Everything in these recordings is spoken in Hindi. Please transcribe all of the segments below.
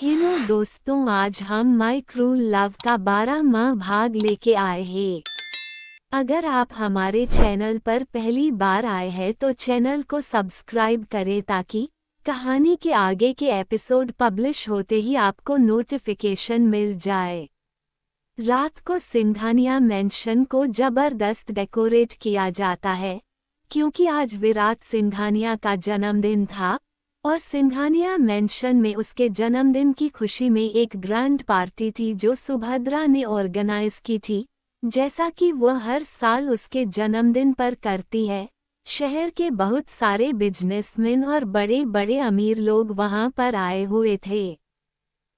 हेलो दोस्तों, आज हम माई क्रूल लव का 12वां भाग लेके आए हैं। अगर आप हमारे चैनल पर पहली बार आए हैं तो चैनल को सब्सक्राइब करें ताकि कहानी के आगे के एपिसोड पब्लिश होते ही आपको नोटिफिकेशन मिल जाए। रात को सिंघानिया मेंशन को जबरदस्त डेकोरेट किया जाता है क्योंकि आज विराट सिंघानिया का जन्मदिन था और सिंघानिया मेंशन में उसके जन्मदिन की खुशी में एक ग्रैंड पार्टी थी जो सुभद्रा ने ऑर्गेनाइज की थी, जैसा कि वह हर साल उसके जन्मदिन पर करती है। शहर के बहुत सारे बिजनेसमैन और बड़े बड़े अमीर लोग वहां पर आए हुए थे।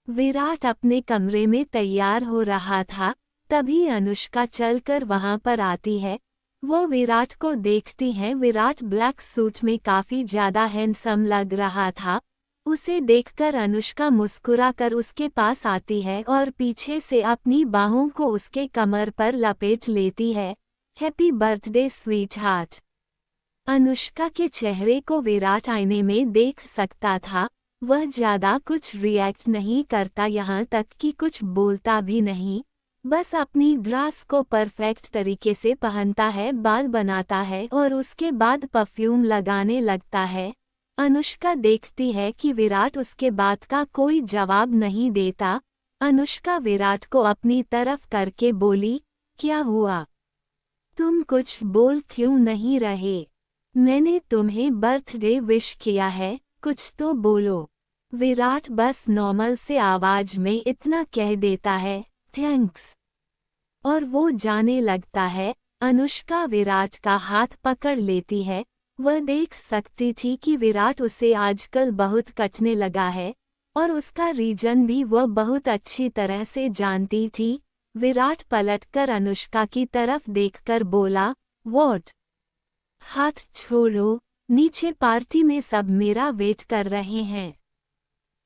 विराट अपने कमरे में तैयार हो रहा था, तभी अनुष्का चलकर वहां पर आती है। वो विराट को देखती है। विराट ब्लैक सूट में काफी ज्यादा हैंडसम लग रहा था। उसे देखकर अनुष्का मुस्कुराकर उसके पास आती है और पीछे से अपनी बाहों को उसके कमर पर लपेट लेती है। Happy birthday sweet heart. Anushka के चेहरे को विराट आईने में देख सकता था। वह ज्यादा कुछ रिएक्ट नहीं करता, यहाँ तक कि कुछ बोलता भी नहीं। बस अपनी ड्रेस को परफेक्ट तरीके से पहनता है, बाल बनाता है और उसके बाद परफ्यूम लगाने लगता है। अनुष्का देखती है कि विराट उसके बात का कोई जवाब नहीं देता। अनुष्का विराट को अपनी तरफ करके बोली, क्या हुआ? तुम कुछ बोल क्यों नहीं रहे? मैंने तुम्हें बर्थडे विश किया है, कुछ तो बोलो। विराट बस नॉर्मल से आवाज में इतना कह देता है, थैंक्स, और वो जाने लगता है। अनुष्का विराट का हाथ पकड़ लेती है। वह देख सकती थी कि विराट उसे आजकल बहुत कटने लगा है और उसका रीजन भी वह बहुत अच्छी तरह से जानती थी। विराट पलटकर अनुष्का की तरफ देखकर बोला, व्हाट? हाथ छोड़ो, नीचे पार्टी में सब मेरा वेट कर रहे हैं।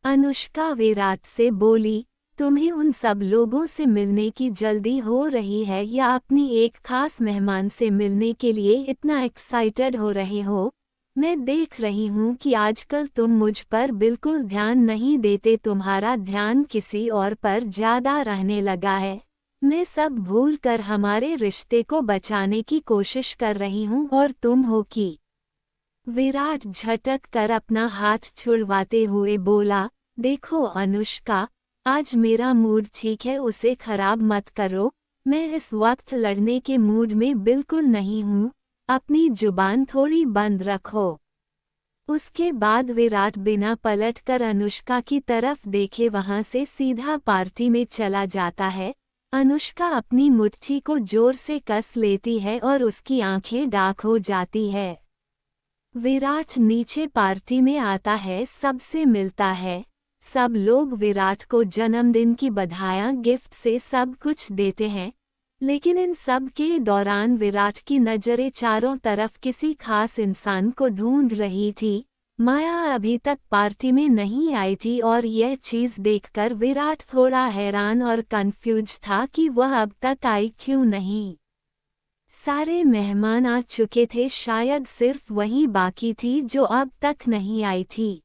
अनुष्का विराट से बोली, तुम्हें उन सब लोगों से मिलने की जल्दी हो रही है या अपनी एक खास मेहमान से मिलने के लिए इतना एक्साइटेड हो रहे हो? मैं देख रही हूँ कि आजकल तुम मुझ पर बिल्कुल ध्यान नहीं देते, तुम्हारा ध्यान किसी और पर ज्यादा रहने लगा है। मैं सब भूल कर हमारे रिश्ते को बचाने की कोशिश कर रही हूँ और तुम हो कि। विराट झटक कर अपना हाथ छुड़वाते हुए बोला, देखो अनुष्का, आज मेरा मूड ठीक है, उसे खराब मत करो। मैं इस वक्त लड़ने के मूड में बिल्कुल नहीं हूँ। अपनी जुबान थोड़ी बंद रखो। उसके बाद विराट बिना पलटकर अनुष्का की तरफ देखे वहां से सीधा पार्टी में चला जाता है। अनुष्का अपनी मुट्ठी को जोर से कस लेती है और उसकी आंखें डार्क हो जाती है। विराट नीचे पार्टी में आता है, सबसे मिलता है। सब लोग विराट को जन्मदिन की बधाइयां, गिफ्ट से सब कुछ देते हैं, लेकिन इन सब के दौरान विराट की नज़रें चारों तरफ किसी खास इंसान को ढूंढ रही थी। माया अभी तक पार्टी में नहीं आई थी और यह चीज़ देखकर विराट थोड़ा हैरान और कंफ्यूज था कि वह अब तक आई क्यों नहीं। सारे मेहमान आ चुके थे, शायद सिर्फ वही बाकी थी जो अब तक नहीं आई थी।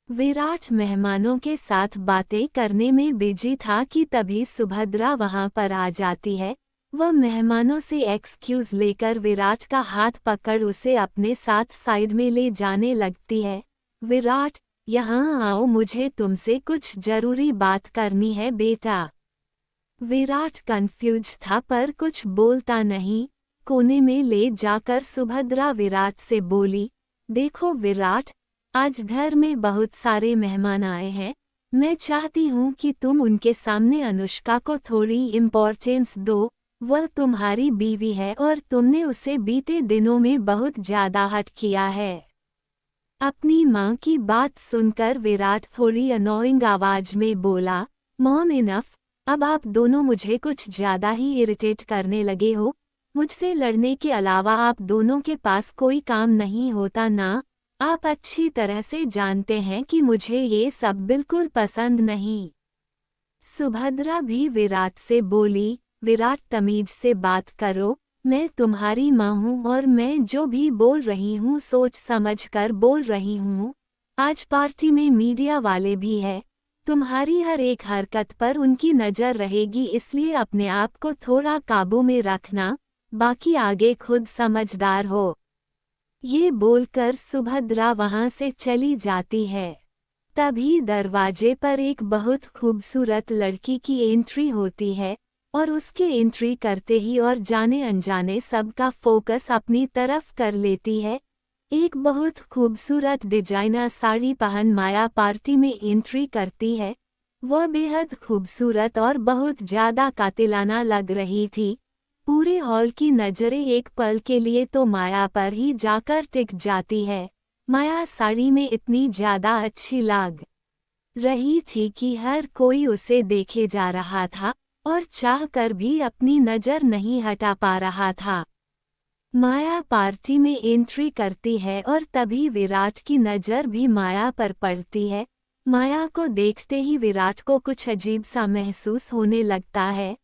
विराट मेहमानों के साथ बातें करने में बिजी था कि तभी सुभद्रा वहां पर आ जाती है। वह मेहमानों से एक्सक्यूज लेकर विराट का हाथ पकड़ उसे अपने साथ साइड में ले जाने लगती है। विराट, यहाँ आओ, मुझे तुमसे कुछ जरूरी बात करनी है बेटा। विराट कंफ्यूज था पर कुछ बोलता नहीं। कोने में ले जाकर सुभद्रा विराट से बोली, देखो विराट, आज घर में बहुत सारे मेहमान आए हैं। मैं चाहती हूँ कि तुम उनके सामने अनुष्का को थोड़ी इम्पोर्टेंस दो। वह तुम्हारी बीवी है और तुमने उसे बीते दिनों में बहुत ज्यादा हर्ट किया है। अपनी माँ की बात सुनकर विराट थोड़ी अनोइंग आवाज में बोला, मॉम इनफ, अब आप दोनों मुझे कुछ ज्यादा ही इरिटेट करने लगे हो। मुझसे लड़ने के अलावा आप दोनों के पास कोई काम नहीं होता ना? आप अच्छी तरह से जानते हैं कि मुझे ये सब बिल्कुल पसंद नहीं। सुभद्रा भी विराट से बोली, विराट तमीज से बात करो, मैं तुम्हारी माँ हूँ और मैं जो भी बोल रही हूँ सोच समझ कर बोल रही हूँ। आज पार्टी में मीडिया वाले भी हैं, तुम्हारी हर एक हरकत पर उनकी नज़र रहेगी, इसलिए अपने आप को थोड़ा काबू में रखना, बाकी आगे खुद समझदार हो। ये बोलकर सुभद्रा वहां से चली जाती है। तभी दरवाजे पर एक बहुत खूबसूरत लड़की की एंट्री होती है और उसके एंट्री करते ही और जाने अनजाने सबका फोकस अपनी तरफ कर लेती है। एक बहुत खूबसूरत डिजाइनर साड़ी पहन माया पार्टी में एंट्री करती है। वह बेहद खूबसूरत और बहुत ज्यादा कातिलाना लग रही थी। पूरे हॉल की नजरें एक पल के लिए तो माया पर ही जाकर टिक जाती है। माया साड़ी में इतनी ज्यादा अच्छी लग रही थी कि हर कोई उसे देखे जा रहा था और चाह कर भी अपनी नज़र नहीं हटा पा रहा था। माया पार्टी में एंट्री करती है और तभी विराट की नज़र भी माया पर पड़ती है। माया को देखते ही विराट को कुछ अजीब सा महसूस होने लगता है।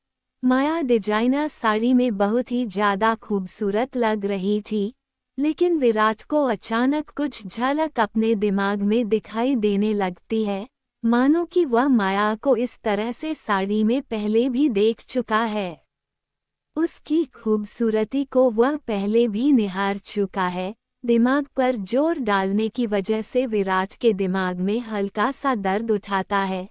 माया डिजाइनर साड़ी में बहुत ही ज़्यादा खूबसूरत लग रही थी, लेकिन विराट को अचानक कुछ झलक अपने दिमाग में दिखाई देने लगती है, मानो कि वह माया को इस तरह से साड़ी में पहले भी देख चुका है। उसकी खूबसूरती को वह पहले भी निहार चुका है। दिमाग पर जोर डालने की वजह से विराट के दिमाग में हल्का सा दर्द उठाता है,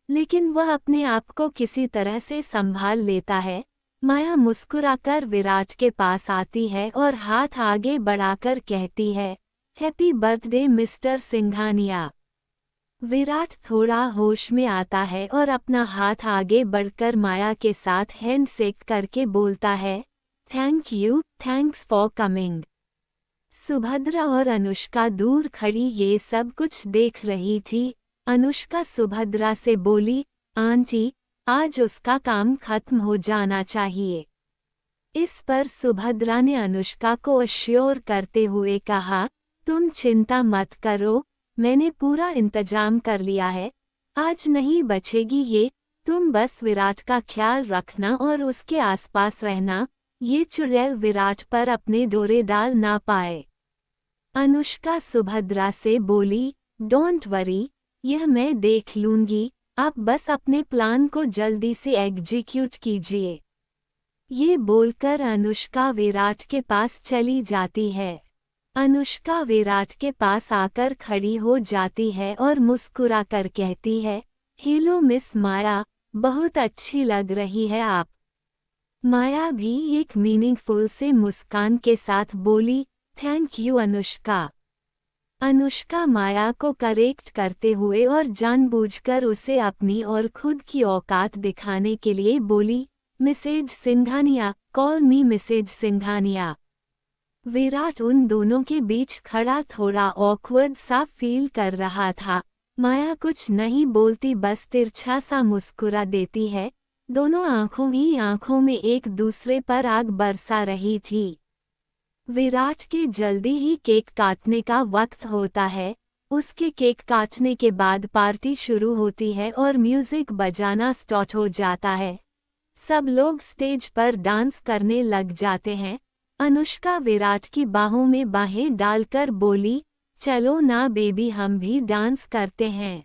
लेकिन वह अपने आप को किसी तरह से संभाल लेता है। माया मुस्कुराकर विराट के पास आती है और हाथ आगे बढ़ाकर कहती है, happy birthday mister Singhania. Virat थोड़ा होश में आता है और अपना हाथ आगे बढ़कर माया के साथ हैंडशेक करके बोलता है, thank you, thanks for coming. Subhadra और अनुष्का दूर खड़ी ये सब कुछ देख रही थी। अनुष्का सुभद्रा से बोली, आंटी, आज उसका काम खत्म हो जाना चाहिए। इस पर सुभद्रा ने अनुष्का को अश्योर करते हुए कहा, तुम चिंता मत करो, मैंने पूरा इंतजाम कर लिया है, आज नहीं बचेगी ये, तुम बस विराट का ख्याल रखना और उसके आसपास रहना, ये चुड़ैल विराट पर अपने डोरे डाल ना पाए। अनुष्का सुभद्रा से बोली, डोंट वरी, यह मैं देख लूंगी, आप बस अपने प्लान को जल्दी से एग्जीक्यूट कीजिए। ये बोलकर अनुष्का विराट के पास चली जाती है। अनुष्का विराट के पास आकर खड़ी हो जाती है और मुस्कुराकर कहती है, हेलो मिस माया, बहुत अच्छी लग रही है आप। माया भी एक मीनिंगफुल से मुस्कान के साथ बोली, थैंक यू अनुष्का। अनुष्का माया को करेक्ट करते हुए और जानबूझकर उसे अपनी और खुद की औकात दिखाने के लिए बोली, Mrs Singhania, call me Mrs Singhania. Virat उन दोनों के बीच खड़ा थोड़ा ऑकवर्ड सा फील कर रहा था। माया कुछ नहीं बोलती, बस तिरछा सा मुस्कुरा देती है। दोनों आंखों ही आंखों में एक दूसरे पर आग बरसा रही थी। विराट के जल्दी ही केक काटने का वक्त होता है। उसके केक काटने के बाद पार्टी शुरू होती है और म्यूजिक बजाना स्टार्ट हो जाता है। सब लोग स्टेज पर डांस करने लग जाते हैं। अनुष्का विराट की बाहों में बाहें डालकर बोली, चलो ना बेबी, हम भी डांस करते हैं।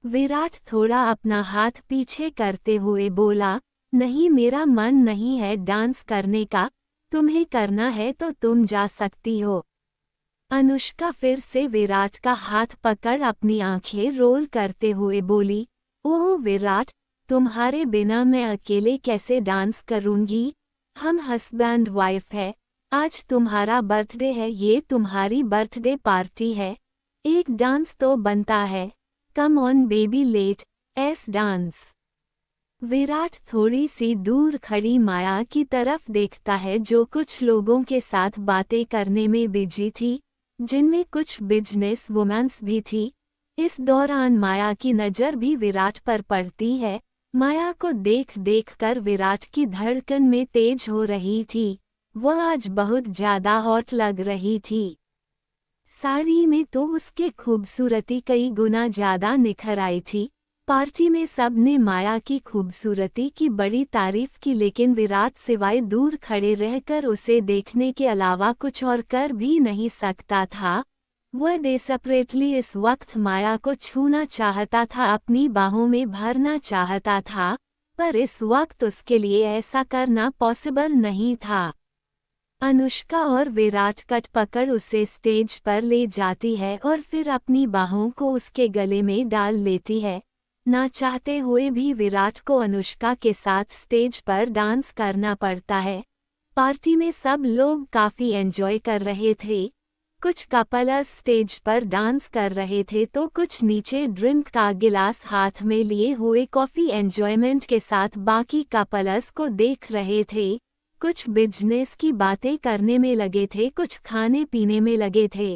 विराट थोड़ा अपना हाथ पीछे करते हुए बोला, नहीं, मेरा मन नहीं है डांस करने का, तुम्हें करना है तो तुम जा सकती हो। अनुष्का फिर से विराट का हाथ पकड़ अपनी आंखें रोल करते हुए बोली, ओह विराट, तुम्हारे बिना मैं अकेले कैसे डांस करूंगी? हम हस्बैंड वाइफ है, आज तुम्हारा बर्थडे है, ये तुम्हारी बर्थडे पार्टी है, एक डांस तो बनता है। Come on baby, let's dance. Virat थोड़ी सी दूर खड़ी माया की तरफ देखता है, जो कुछ लोगों के साथ बातें करने में बिजी थी, जिनमें कुछ बिजनेस वुमेन्स भी थी। इस दौरान माया की नज़र भी विराट पर पड़ती है। माया को देख देख कर विराट की धड़कन में तेज हो रही थी। वह आज बहुत ज्यादा हॉट लग रही थी। साड़ी में तो उसकी खूबसूरती कई गुना ज्यादा निखर आई थी। पार्टी में सबने माया की खूबसूरती की बड़ी तारीफ की, लेकिन विराट सिवाय दूर खड़े रहकर उसे देखने के अलावा कुछ और कर भी नहीं सकता था। वह डेस्परेटली इस वक्त माया को छूना चाहता था, अपनी बाहों में भरना चाहता था, पर इस वक्त उसके लिए ऐसा करना पॉसिबल नहीं था। अनुष्का और विराट कट पकड़ उसे स्टेज पर ले जाती है और फिर अपनी बाहों को उसके गले में डाल लेती है। ना चाहते हुए भी विराट को अनुष्का के साथ स्टेज पर डांस करना पड़ता है। पार्टी में सब लोग काफी एंजॉय कर रहे थे। कुछ कपल्स स्टेज पर डांस कर रहे थे तो कुछ नीचे ड्रिंक का गिलास हाथ में लिए हुए कॉफी एंजॉयमेंट के साथ बाकी कपल्स को देख रहे थे। कुछ बिजनेस की बातें करने में लगे थे, कुछ खाने पीने में लगे थे।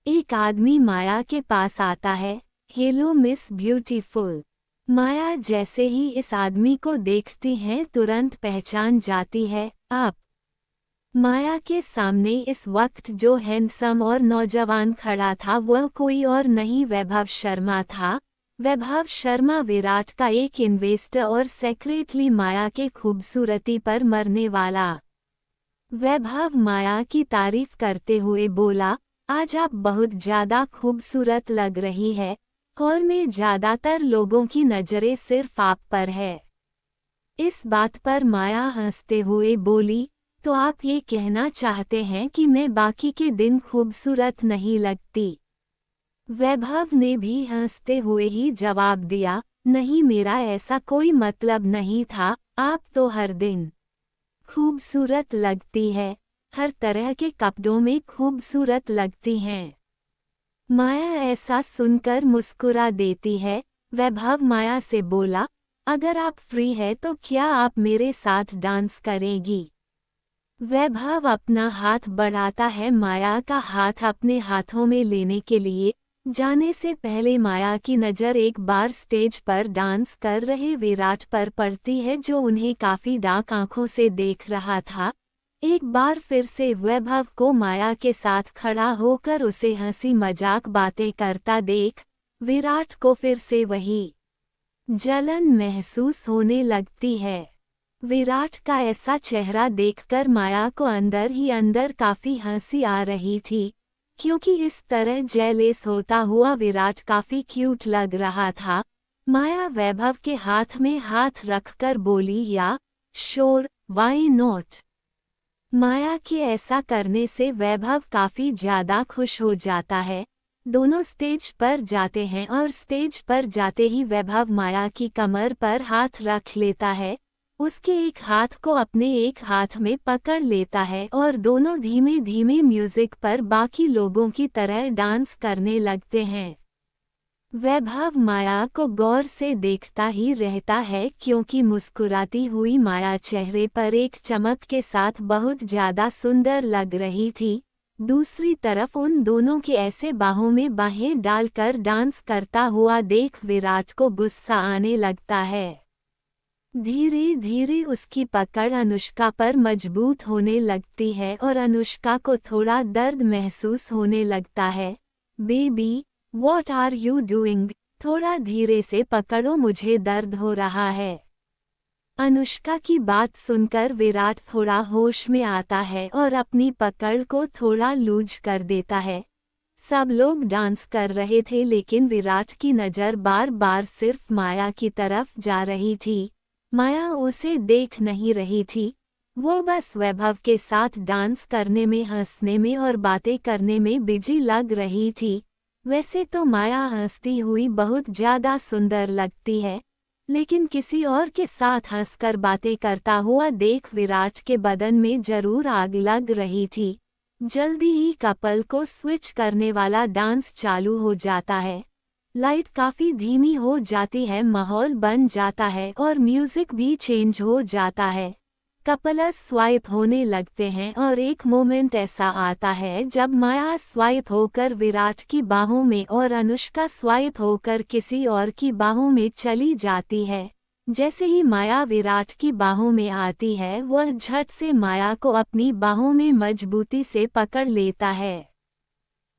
एक आदमी माया के पास आता है। Hello miss beautiful. माया जैसे ही इस आदमी को देखती है तुरंत पहचान जाती है। आप। माया के सामने इस वक्त जो हैंडसम और नौजवान खड़ा था वह कोई और नहीं वैभव शर्मा था। वैभव शर्मा विराट का एक इन्वेस्टर और सेक्रेटली माया के खूबसूरती पर मरने वाला। वैभव माया की तारीफ करते हुए बोला, आज आप बहुत ज्यादा खूबसूरत लग रही है। हॉल में ज्यादातर लोगों की नजरें सिर्फ आप पर है। इस बात पर माया हंसते हुए बोली, तो आप ये कहना चाहते हैं कि मैं बाकी के दिन खूबसूरत नहीं लगती? वैभव ने भी हंसते हुए ही जवाब दिया, नहीं, मेरा ऐसा कोई मतलब नहीं था। आप तो हर दिन खूबसूरत लगती है, हर तरह के कपड़ों में खूबसूरत लगती हैं। माया ऐसा सुनकर मुस्कुरा देती है। वैभव माया से बोला, अगर आप फ्री है तो क्या आप मेरे साथ डांस करेगी? वैभव अपना हाथ बढ़ाता है माया का हाथ अपने हाथों में लेने के लिए। जाने से पहले माया की नज़र एक बार स्टेज पर डांस कर रहे विराट पर पड़ती है जो उन्हें काफी डार्क आंखों से देख रहा था। एक बार फिर से वैभव को माया के साथ खड़ा होकर उसे हंसी मजाक बातें करता देख विराट को फिर से वही जलन महसूस होने लगती है। विराट का ऐसा चेहरा देखकर माया को अंदर ही अंदर काफी हंसी आ रही थी, क्योंकि इस तरह जेलेस होता हुआ विराट काफी क्यूट लग रहा था। माया वैभव के हाथ में हाथ रखकर बोली, या श्योर, व्हाई नॉट। माया के ऐसा करने से वैभव काफी ज्यादा खुश हो जाता है। दोनों स्टेज पर जाते हैं और स्टेज पर जाते ही वैभव माया की कमर पर हाथ रख लेता है, उसके एक हाथ को अपने एक हाथ में पकड़ लेता है और दोनों धीमे धीमे म्यूजिक पर बाकी लोगों की तरह डांस करने लगते हैं। वैभव माया को गौर से देखता ही रहता है क्योंकि मुस्कुराती हुई माया चेहरे पर एक चमक के साथ बहुत ज्यादा सुंदर लग रही थी। दूसरी तरफ उन दोनों के ऐसे बाहों में बाहें डालकर डांस करता हुआ देख विराट को गुस्सा आने लगता है। धीरे धीरे उसकी पकड़ अनुष्का पर मजबूत होने लगती है और अनुष्का को थोड़ा दर्द महसूस होने लगता है। Baby, what are you doing? थोड़ा धीरे से पकड़ो, मुझे दर्द हो रहा है। अनुष्का की बात सुनकर विराट थोड़ा होश में आता है और अपनी पकड़ को थोड़ा लूज कर देता है। सब लोग डांस कर रहे थे लेकिन विराट की नज़र बार बार सिर्फ माया की तरफ जा रही थी। माया उसे देख नहीं रही थी, वो बस वैभव के साथ डांस करने में, हंसने में और बातें करने में बिजी लग रही थी। वैसे तो माया हंसती हुई बहुत ज़्यादा सुंदर लगती है, लेकिन किसी और के साथ हंसकर बातें करता हुआ देख विराट के बदन में जरूर आग लग रही थी। जल्दी ही कपल को स्विच करने वाला डांस चालू हो जाता है। लाइट काफी धीमी हो जाती है, माहौल बन जाता है और म्यूजिक भी चेंज हो जाता है। कपल्स स्वाइप होने लगते हैं और एक मोमेंट ऐसा आता है जब माया स्वाइप होकर विराट की बाहों में और अनुष्का स्वाइप होकर किसी और की बाहों में चली जाती है। जैसे ही माया विराट की बाहों में आती है वह झट से माया को अपनी बाहों में मजबूती से पकड़ लेता है।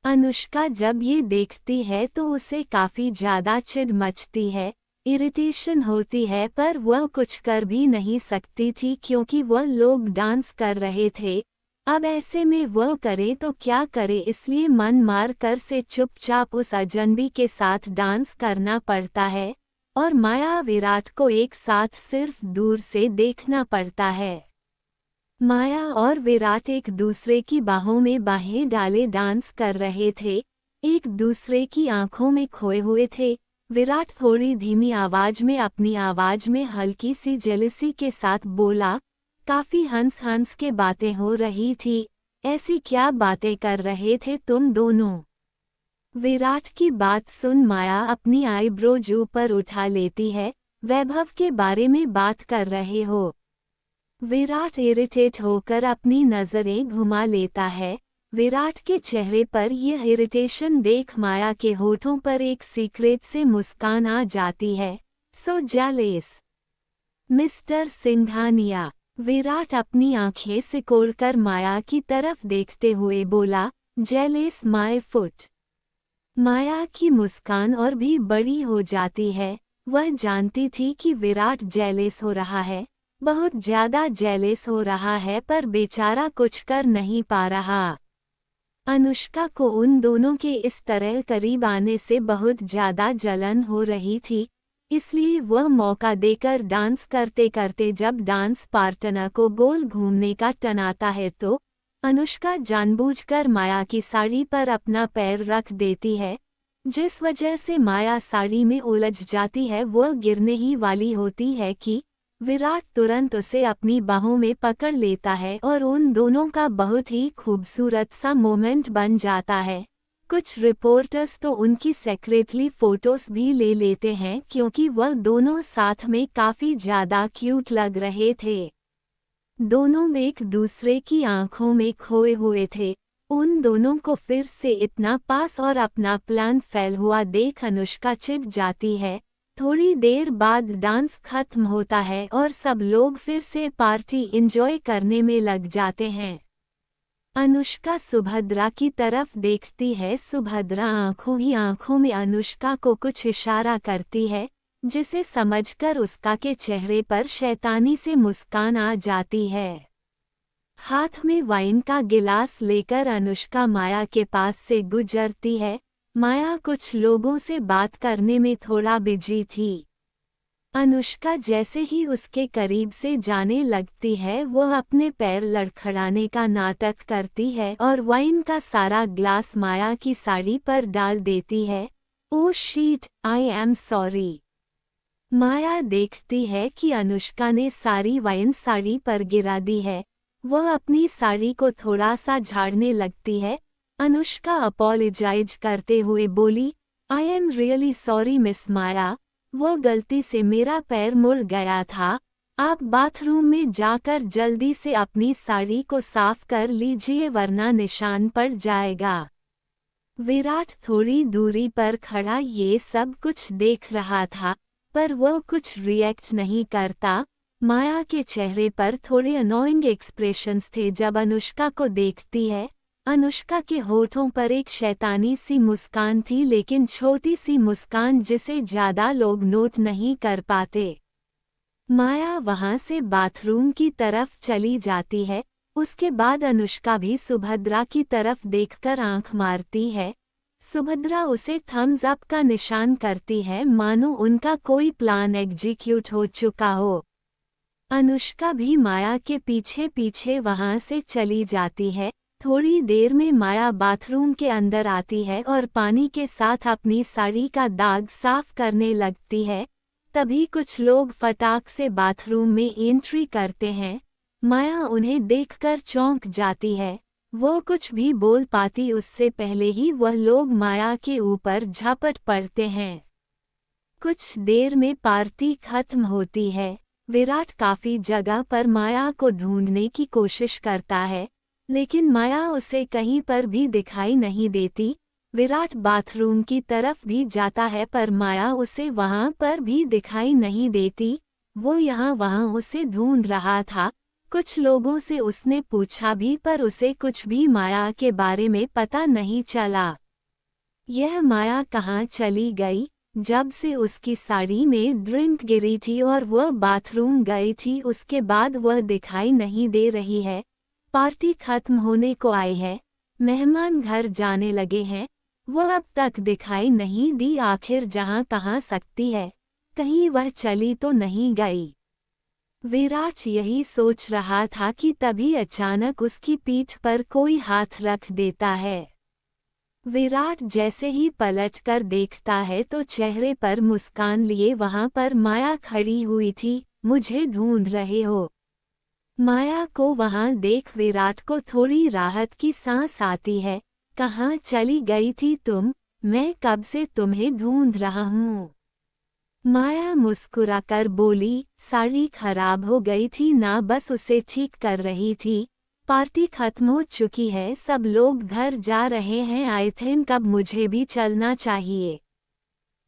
अनुष्का जब ये देखती है तो उसे काफी ज्यादा चिढ़ मचती है, इरिटेशन होती है, पर वह कुछ कर भी नहीं सकती थी क्योंकि वह लोग डांस कर रहे थे। अब ऐसे में वह करे तो क्या करे, इसलिए मन मार कर से चुपचाप उस अजनबी के साथ डांस करना पड़ता है और माया विराट को एक साथ सिर्फ दूर से देखना पड़ता है। माया और विराट एक दूसरे की बाहों में बाहें डाले डांस कर रहे थे, एक दूसरे की आंखों में खोए हुए थे। विराट थोड़ी धीमी आवाज में अपनी आवाज में हल्की सी जेलसी के साथ बोला, काफी हंस हंस के बातें हो रही थी, ऐसी क्या बातें कर रहे थे तुम दोनों? विराट की बात सुन माया अपनी आईब्रोज ऊपर उठा लेती है। वैभव के बारे में बात कर रहे हो? विराट इरिटेट होकर अपनी नजरें घुमा लेता है। विराट के चेहरे पर यह इरिटेशन देख माया के होठों पर एक सीक्रेट से मुस्कान आ जाती है। So jealous mister Singhania. Virat अपनी आंखें सिकोड़कर माया की तरफ देखते हुए बोला, जेलस माय फुट। माया की मुस्कान और भी बड़ी हो जाती है। वह जानती थी कि विराट जेलस हो रहा है, बहुत ज्यादा जेलस हो रहा है, पर बेचारा कुछ कर नहीं पा रहा। अनुष्का को उन दोनों के इस तरह करीब आने से बहुत ज्यादा जलन हो रही थी, इसलिए वह मौका देकर डांस करते करते जब डांस पार्टनर को गोल घूमने का टर्न आता है तो अनुष्का जानबूझकर माया की साड़ी पर अपना पैर रख देती है, जिस वजह से माया साड़ी में उलझ जाती है। वह गिरने ही वाली होती है कि विराट तुरंत उसे अपनी बाहों में पकड़ लेता है और उन दोनों का बहुत ही खूबसूरत सा मोमेंट बन जाता है। कुछ रिपोर्टर्स तो उनकी सेक्रेटली फोटोज भी ले लेते हैं क्योंकि वह दोनों साथ में काफी ज्यादा क्यूट लग रहे थे। दोनों एक दूसरे की आंखों में खोए हुए थे। उन दोनों को फिर से इतना पास और अपना प्लान फेल हुआ देख अनुष्का चिढ़ जाती है। थोड़ी देर बाद डांस खत्म होता है और सब लोग फिर से पार्टी एंजॉय करने में लग जाते हैं। अनुष्का सुभद्रा की तरफ देखती है। सुभद्रा आंखों ही आंखों में अनुष्का को कुछ इशारा करती है, जिसे समझकर उसका के चेहरे पर शैतानी से मुस्कान आ जाती है। हाथ में वाइन का गिलास लेकर अनुष्का माया के पास से गुजरती है। माया कुछ लोगों से बात करने में थोड़ा बिजी थी। अनुष्का जैसे ही उसके करीब से जाने लगती है, वह अपने पैर लड़खड़ाने का नाटक करती है और वाइन का सारा ग्लास माया की साड़ी पर डाल देती है। ओह शीट, आई एम सॉरी। माया देखती है कि अनुष्का ने सारी वाइन साड़ी पर गिरा दी है। वह अपनी साड़ी को थोड़ा सा झाड़ने लगती है। अनुष्का अपॉलोजाइज करते हुए बोली, I am really sorry miss Maya, वो गलती से मेरा पैर मुड़ गया था। आप बाथरूम में जाकर जल्दी से अपनी साड़ी को साफ कर लीजिए वरना निशान पड़ जाएगा। विराट थोड़ी दूरी पर खड़ा ये सब कुछ देख रहा था, पर वह कुछ रिएक्ट नहीं करता। माया के चेहरे पर थोड़े अनोइंग एक्सप्रेशंस थे जब अनुष्का को देखती है। अनुष्का के होठों पर एक शैतानी सी मुस्कान थी, लेकिन छोटी सी मुस्कान जिसे ज्यादा लोग नोट नहीं कर पाते। माया वहां से बाथरूम की तरफ चली जाती है। उसके बाद अनुष्का भी सुभद्रा की तरफ देखकर आंख मारती है। सुभद्रा उसे थम्स अप का निशान करती है, मानो उनका कोई प्लान एग्जीक्यूट हो चुका हो। अनुष्का भी माया के पीछे पीछे वहां से चली जाती है। थोड़ी देर में माया बाथरूम के अंदर आती है और पानी के साथ अपनी साड़ी का दाग साफ करने लगती है। तभी कुछ लोग फटाक से बाथरूम में एंट्री करते हैं। माया उन्हें देखकर चौंक जाती है। वो कुछ भी बोल पाती उससे पहले ही वह लोग माया के ऊपर झपट पड़ते हैं। कुछ देर में पार्टी खत्म होती है। विराट काफी जगह पर माया को ढूंढने की कोशिश करता है, लेकिन माया उसे कहीं पर भी दिखाई नहीं देती। विराट बाथरूम की तरफ भी जाता है, पर माया उसे वहां पर भी दिखाई नहीं देती। वो यहाँ वहां उसे ढूंढ रहा था। कुछ लोगों से उसने पूछा भी, पर उसे कुछ भी माया के बारे में पता नहीं चला। यह माया कहाँ चली गई? जब से उसकी साड़ी में ड्रिंक गिरी थी और वह बाथरूम गई थी, उसके बाद वह दिखाई नहीं दे रही है। पार्टी खत्म होने को आई है, मेहमान घर जाने लगे हैं। वो अब तक दिखाई नहीं दी, आखिर जहां कहाँ सकती है, कहीं वह चली तो नहीं गई। विराट यही सोच रहा था कि तभी अचानक उसकी पीठ पर कोई हाथ रख देता है। विराट जैसे ही पलट कर देखता है तो चेहरे पर मुस्कान लिए वहां पर माया खड़ी हुई थी। मुझे ढूंढ रहे हो? माया को वहां देख विराट को थोड़ी राहत की सांस आती है। कहाँ चली गई थी तुम? मैं कब से तुम्हें ढूंढ रहा हूँ। माया मुस्कुराकर बोली, साड़ी खराब हो गई थी ना, बस उसे ठीक कर रही थी। पार्टी खत्म हो चुकी है, सब लोग घर जा रहे हैं, आई थिंक अब मुझे भी चलना चाहिए।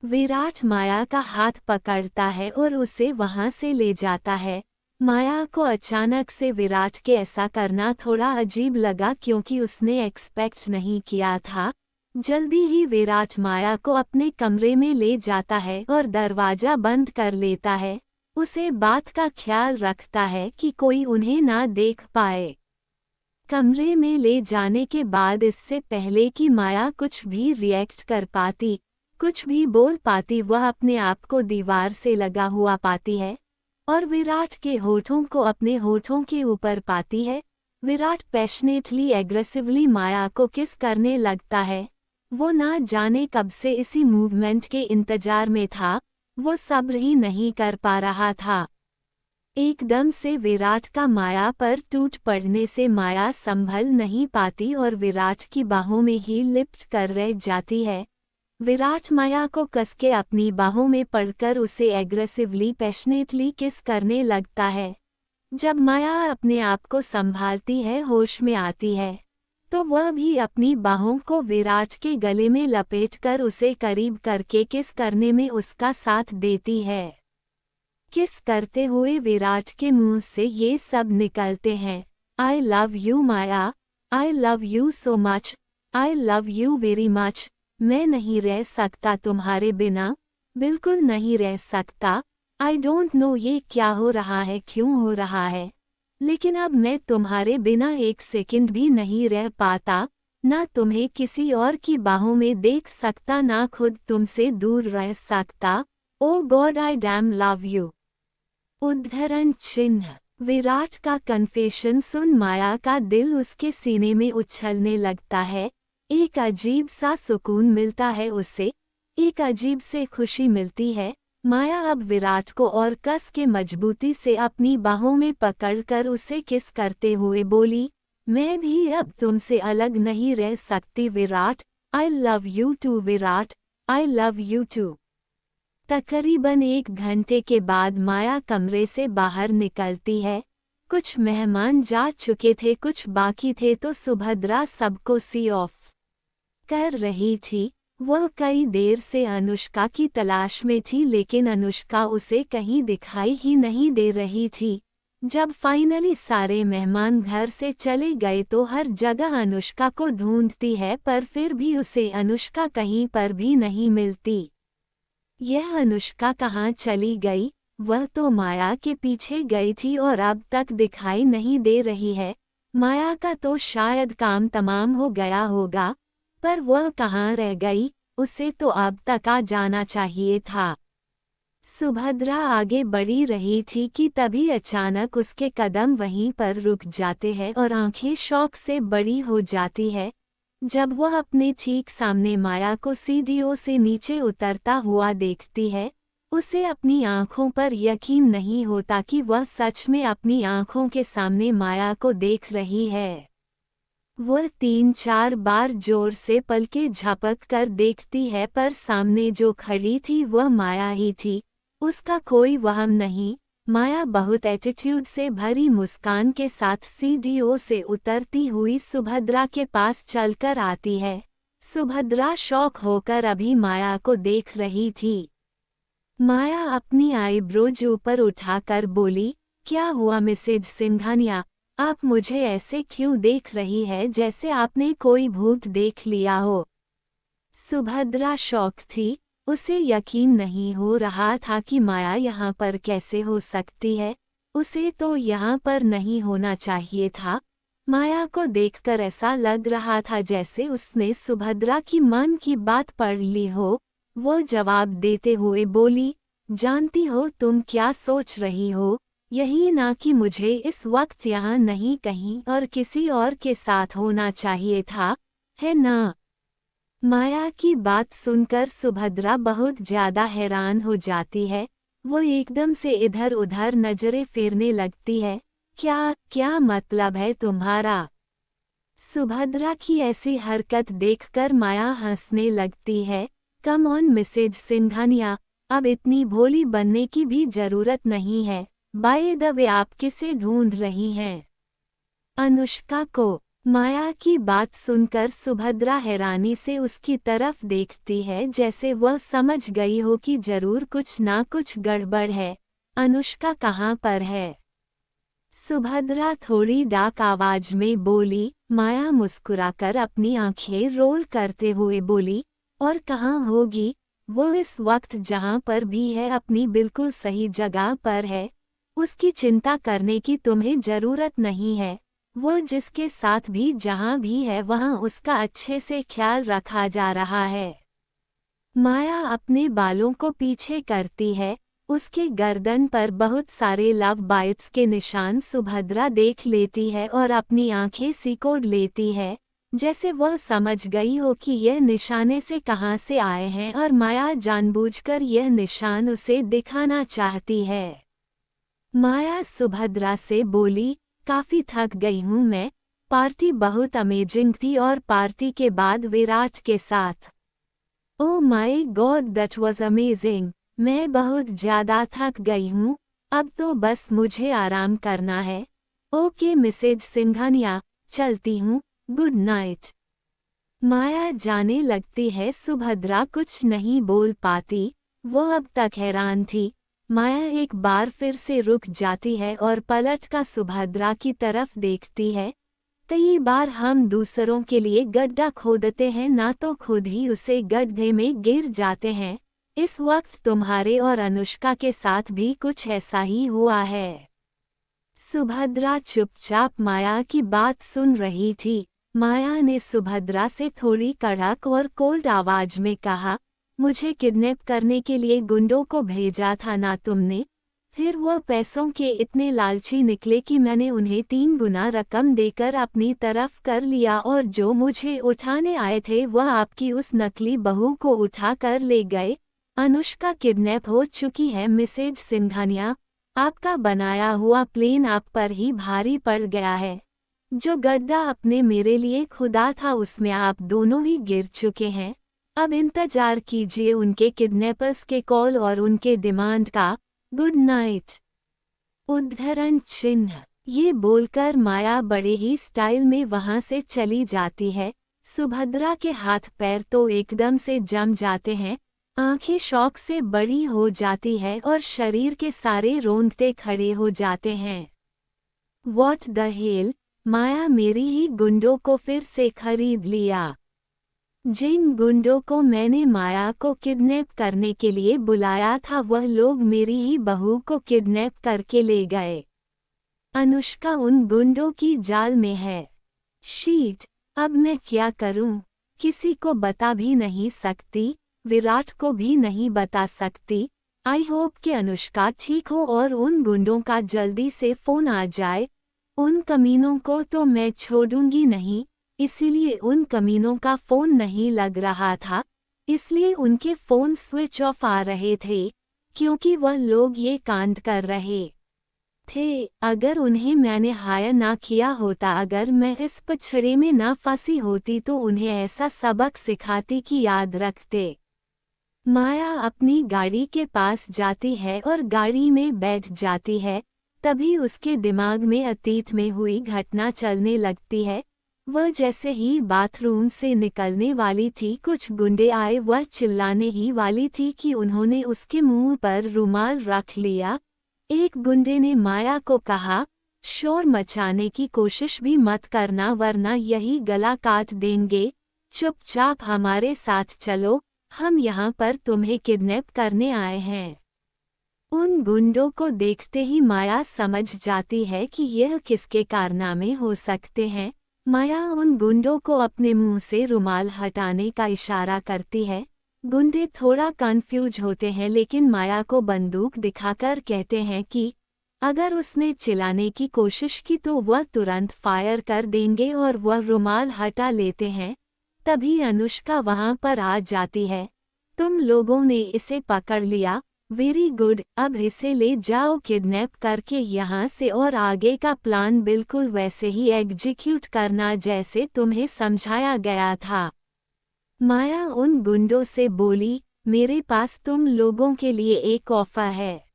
विराट माया का हाथ पकड़ता है और उसे वहां से ले जाता है। माया को अचानक से विराट के ऐसा करना थोड़ा अजीब लगा क्योंकि उसने एक्सपेक्ट नहीं किया था। जल्दी ही विराट माया को अपने कमरे में ले जाता है और दरवाजा बंद कर लेता है। उसे बात का ख्याल रखता है कि कोई उन्हें ना देख पाए। कमरे में ले जाने के बाद इससे पहले कि माया कुछ भी रिएक्ट कर पाती, कुछ भी बोल पाती, वह अपने आप को दीवार से लगा हुआ पाती है और विराट के होठों को अपने होठों के ऊपर पाती है। विराट पैशनेटली एग्रेसिवली माया को किस करने लगता है। वो ना जाने कब से इसी मूवमेंट के इंतजार में था, वो सब्र ही नहीं कर पा रहा था। एकदम से विराट का माया पर टूट पड़ने से माया संभल नहीं पाती और विराट की बाहों में ही लिपट कर रह जाती है। विराट माया को कसके अपनी बाहों में पड़कर उसे एग्रेसिवली पैशनेटली किस करने लगता है। जब माया अपने आप को संभालती है, होश में आती है, तो वह भी अपनी बाहों को विराट के गले में लपेटकर उसे करीब करके किस करने में उसका साथ देती है। किस करते हुए विराट के मुंह से ये सब निकलते हैं, आई love you Maya, I love you so much, I love you very much, मैं नहीं रह सकता तुम्हारे बिना, बिल्कुल नहीं रह सकता। आई डोंट नो ये क्या हो रहा है, क्यों हो रहा है, लेकिन अब मैं तुम्हारे बिना एक सेकंड भी नहीं रह पाता, ना तुम्हें किसी और की बाहों में देख सकता, ना खुद तुमसे दूर रह सकता। Oh god I damn love you. उद्धरण चिन्ह। विराट का कन्फेशन सुन माया का दिल उसके सीने में उछलने लगता है। एक अजीब सा सुकून मिलता है उसे, एक अजीब से खुशी मिलती है। माया अब विराट को और कस के मजबूती से अपनी बाहों में पकड़कर उसे किस करते हुए बोली, मैं भी अब तुमसे अलग नहीं रह सकती Virat, I love you too Virat, I love you too. तकरीबन 1 घंटे के बाद माया कमरे से बाहर निकलती है। कुछ मेहमान जा चुके थे, कुछ बाकी थे, तो सुभद्रा सबको सी ऑफ कर रही थी। वह कई देर से अनुष्का की तलाश में थी, लेकिन अनुष्का उसे कहीं दिखाई ही नहीं दे रही थी। जब फाइनली सारे मेहमान घर से चले गए तो हर जगह अनुष्का को ढूंढती है, पर फिर भी उसे अनुष्का कहीं पर भी नहीं मिलती। यह अनुष्का कहाँ चली गई? वह तो माया के पीछे गई थी और अब तक दिखाई नहीं दे रही है। माया का तो शायद काम तमाम हो गया होगा, पर वह कहाँ रह गई? उसे तो अब तक आ जाना चाहिए था। सुभद्रा आगे बढ़ी रही थी कि तभी अचानक उसके कदम वहीं पर रुक जाते हैं और आंखें शौक से बड़ी हो जाती है जब वह अपने ठीक सामने माया को सीढ़ियों से नीचे उतरता हुआ देखती है। उसे अपनी आंखों पर यकीन नहीं होता कि वह सच में अपनी आंखों के सामने माया को देख रही है। वह 3-4 बार जोर से पलकें झपक कर देखती है, पर सामने जो खड़ी थी वह माया ही थी, उसका कोई वहम नहीं। माया बहुत एटीट्यूड से भरी मुस्कान के साथ सीढ़ियों से उतरती हुई सुभद्रा के पास चलकर आती है। सुभद्रा शौक होकर अभी माया को देख रही थी। माया अपनी आईब्रोज ऊपर उठाकर बोली, क्या हुआ मिसेज सिंघानिया, आप मुझे ऐसे क्यों देख रही है जैसे आपने कोई भूत देख लिया हो। सुभद्रा शौक थी, उसे यकीन नहीं हो रहा था कि माया यहाँ पर कैसे हो सकती है। उसे तो यहाँ पर नहीं होना चाहिए था। माया को देखकर ऐसा लग रहा था जैसे उसने सुभद्रा की मन की बात पढ़ ली हो। वो जवाब देते हुए बोली, जानती हो तुम क्या सोच रही हो, यही ना कि मुझे इस वक्त यहाँ नहीं कहीं और किसी और के साथ होना चाहिए था, है ना? माया की बात सुनकर सुभद्रा बहुत ज्यादा हैरान हो जाती है। वो एकदम से इधर उधर नजरें फेरने लगती है। क्या क्या मतलब है तुम्हारा? सुभद्रा की ऐसी हरकत देखकर माया हंसने लगती है। कम ऑन मिसेज सिंघानिया, अब इतनी भोली बनने की भी जरूरत नहीं है। बाय द वे आप किसे ढूंढ रही हैं? अनुष्का को। माया की बात सुनकर सुभद्रा हैरानी से उसकी तरफ देखती है जैसे वह समझ गई हो कि जरूर कुछ ना कुछ गड़बड़ है। अनुष्का कहाँ पर है? सुभद्रा थोड़ी डाक आवाज में बोली। माया मुस्कुराकर अपनी आंखें रोल करते हुए बोली, और कहाँ होगी? वो इस वक्त जहाँ पर भी है अपनी बिल्कुल सही जगह पर है। उसकी चिंता करने की तुम्हें जरूरत नहीं है। वो जिसके साथ भी जहाँ भी है वहाँ उसका अच्छे से ख्याल रखा जा रहा है। माया अपने बालों को पीछे करती है। उसके गर्दन पर बहुत सारे लव बाइट्स के निशान सुभद्रा देख लेती है और अपनी आंखें सिकोड़ लेती है, जैसे वह समझ गई हो कि यह निशाने से कहाँ से आए हैं और माया जानबूझकर यह निशान उसे दिखाना चाहती है। माया सुभद्रा से बोली, काफी थक गई हूँ मैं। पार्टी बहुत अमेजिंग थी और पार्टी के बाद विराट के साथ। Oh my God that was amazing. मैं बहुत ज्यादा थक गई हूँ। अब तो बस मुझे आराम करना है। ओके मिसेज सिंघानिया, चलती हूँ। Good night. माया जाने लगती है। सुभद्रा कुछ नहीं बोल पाती। वो अब तक हैरान थी। माया एक बार फिर से रुक जाती है और पलटकर सुभद्रा की तरफ देखती है। कई बार हम दूसरों के लिए गड्ढा खोदते हैं ना तो खुद ही उसे गड्ढे में गिर जाते हैं। इस वक्त तुम्हारे और अनुष्का के साथ भी कुछ ऐसा ही हुआ है। सुभद्रा चुपचाप माया की बात सुन रही थी। माया ने सुभद्रा से थोड़ी कड़क और कोल्ड आवाज में कहा, मुझे किडनैप करने के लिए गुंडों को भेजा था ना तुमने? फिर वो पैसों के इतने लालची निकले कि मैंने उन्हें 3 गुना रकम देकर अपनी तरफ कर लिया और जो मुझे उठाने आए थे वह आपकी उस नकली बहू को उठा कर ले गए। अनुष्का किडनैप हो चुकी है मिसेज सिंघानिया। आपका बनाया हुआ प्लेन आप पर ही भारी पड़ गया है। जो गड्ढा अपने मेरे लिए खुदा था उसमें आप दोनों ही गिर चुके हैं। अब इंतजार कीजिए उनके किडनैपर्स के कॉल और उनके डिमांड का। Good night. उद्धरण चिन्ह। ये बोलकर माया बड़े ही स्टाइल में वहां से चली जाती है। सुभद्रा के हाथ पैर तो एकदम से जम जाते हैं। आंखें शौक से बड़ी हो जाती है और शरीर के सारे रोंगटे खड़े हो जाते हैं। व्हाट द हेल, माया मेरी ही गुंडों को फिर से खरीद लिया। जिन गुंडों को मैंने माया को किडनैप करने के लिए बुलाया था वह लोग मेरी ही बहू को किडनैप करके ले गए। अनुष्का उन गुंडों की जाल में है। शीट, अब मैं क्या करूं? किसी को बता भी नहीं सकती, विराट को भी नहीं बता सकती। आई होप कि अनुष्का ठीक हो और उन गुंडों का जल्दी से फोन आ जाए। उन कमीनों को तो मैं छोड़ूंगी नहीं, इसीलिए उन कमीनों का फोन नहीं लग रहा था, इसलिए उनके फोन स्विच ऑफ आ रहे थे, क्योंकि वह लोग ये कांड कर रहे थे। अगर उन्हें मैंने हायर ना किया होता, अगर मैं इस पछड़े में ना फंसी होती तो उन्हें ऐसा सबक सिखाती कि याद रखते। माया अपनी गाड़ी के पास जाती है और गाड़ी में बैठ जाती है। तभी उसके दिमाग में अतीत में हुई घटना चलने लगती है। वह जैसे ही बाथरूम से निकलने वाली थी कुछ गुंडे आए। वह चिल्लाने ही वाली थी कि उन्होंने उसके मुंह पर रुमाल रख लिया। एक गुंडे ने माया को कहा, शोर मचाने की कोशिश भी मत करना वरना यही गला काट देंगे। चुपचाप हमारे साथ चलो, हम यहाँ पर तुम्हें किडनैप करने आए हैं। उन गुंडों को देखते ही माया समझ जाती है कि यह किसके कारनामे हो सकते हैं। माया उन गुंडों को अपने मुंह से रुमाल हटाने का इशारा करती है। गुंडे थोड़ा कंफ्यूज होते हैं लेकिन माया को बंदूक दिखाकर कहते हैं कि अगर उसने चिल्लाने की कोशिश की तो वह तुरंत फायर कर देंगे और वह रुमाल हटा लेते हैं। तभी अनुष्का वहां पर आ जाती है। तुम लोगों ने इसे पकड़ लिया, वेरी गुड, अब इसे ले जाओ किडनैप करके यहाँ से और आगे का प्लान बिल्कुल वैसे ही एग्जीक्यूट करना जैसे तुम्हें समझाया गया था। माया उन गुंडों से बोली, मेरे पास तुम लोगों के लिए एक ऑफर है।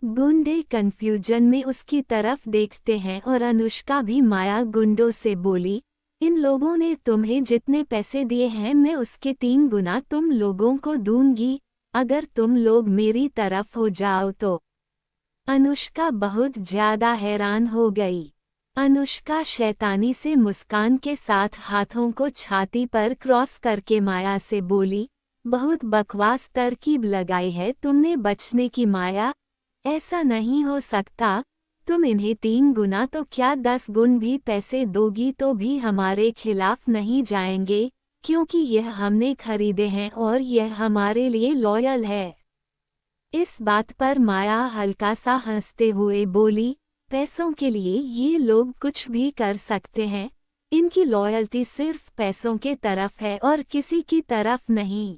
गुंडे कंफ्यूजन में उसकी तरफ देखते हैं और अनुष्का भी माया गुंडों से बोली, इन लोगों ने तुम्हें जितने पैसे दिए हैं मैं उसके 3 गुना तुम लोगों को दूंगी, अगर तुम लोग मेरी तरफ हो जाओ तो। अनुष्का बहुत ज्यादा हैरान हो गई। अनुष्का शैतानी से मुस्कान के साथ हाथों को छाती पर क्रॉस करके माया से बोली, बहुत बकवास तरकीब लगाई है तुमने बचने की माया, ऐसा नहीं हो सकता। तुम इन्हें 3 गुना तो क्या 10 गुण भी पैसे दोगी तो भी हमारे खिलाफ नहीं जाएंगे, क्योंकि यह हमने खरीदे हैं और यह हमारे लिए लॉयल है। इस बात पर माया हल्का सा हंसते हुए बोली, पैसों के लिए ये लोग कुछ भी कर सकते हैं, इनकी लॉयल्टी सिर्फ पैसों के तरफ है और किसी की तरफ नहीं।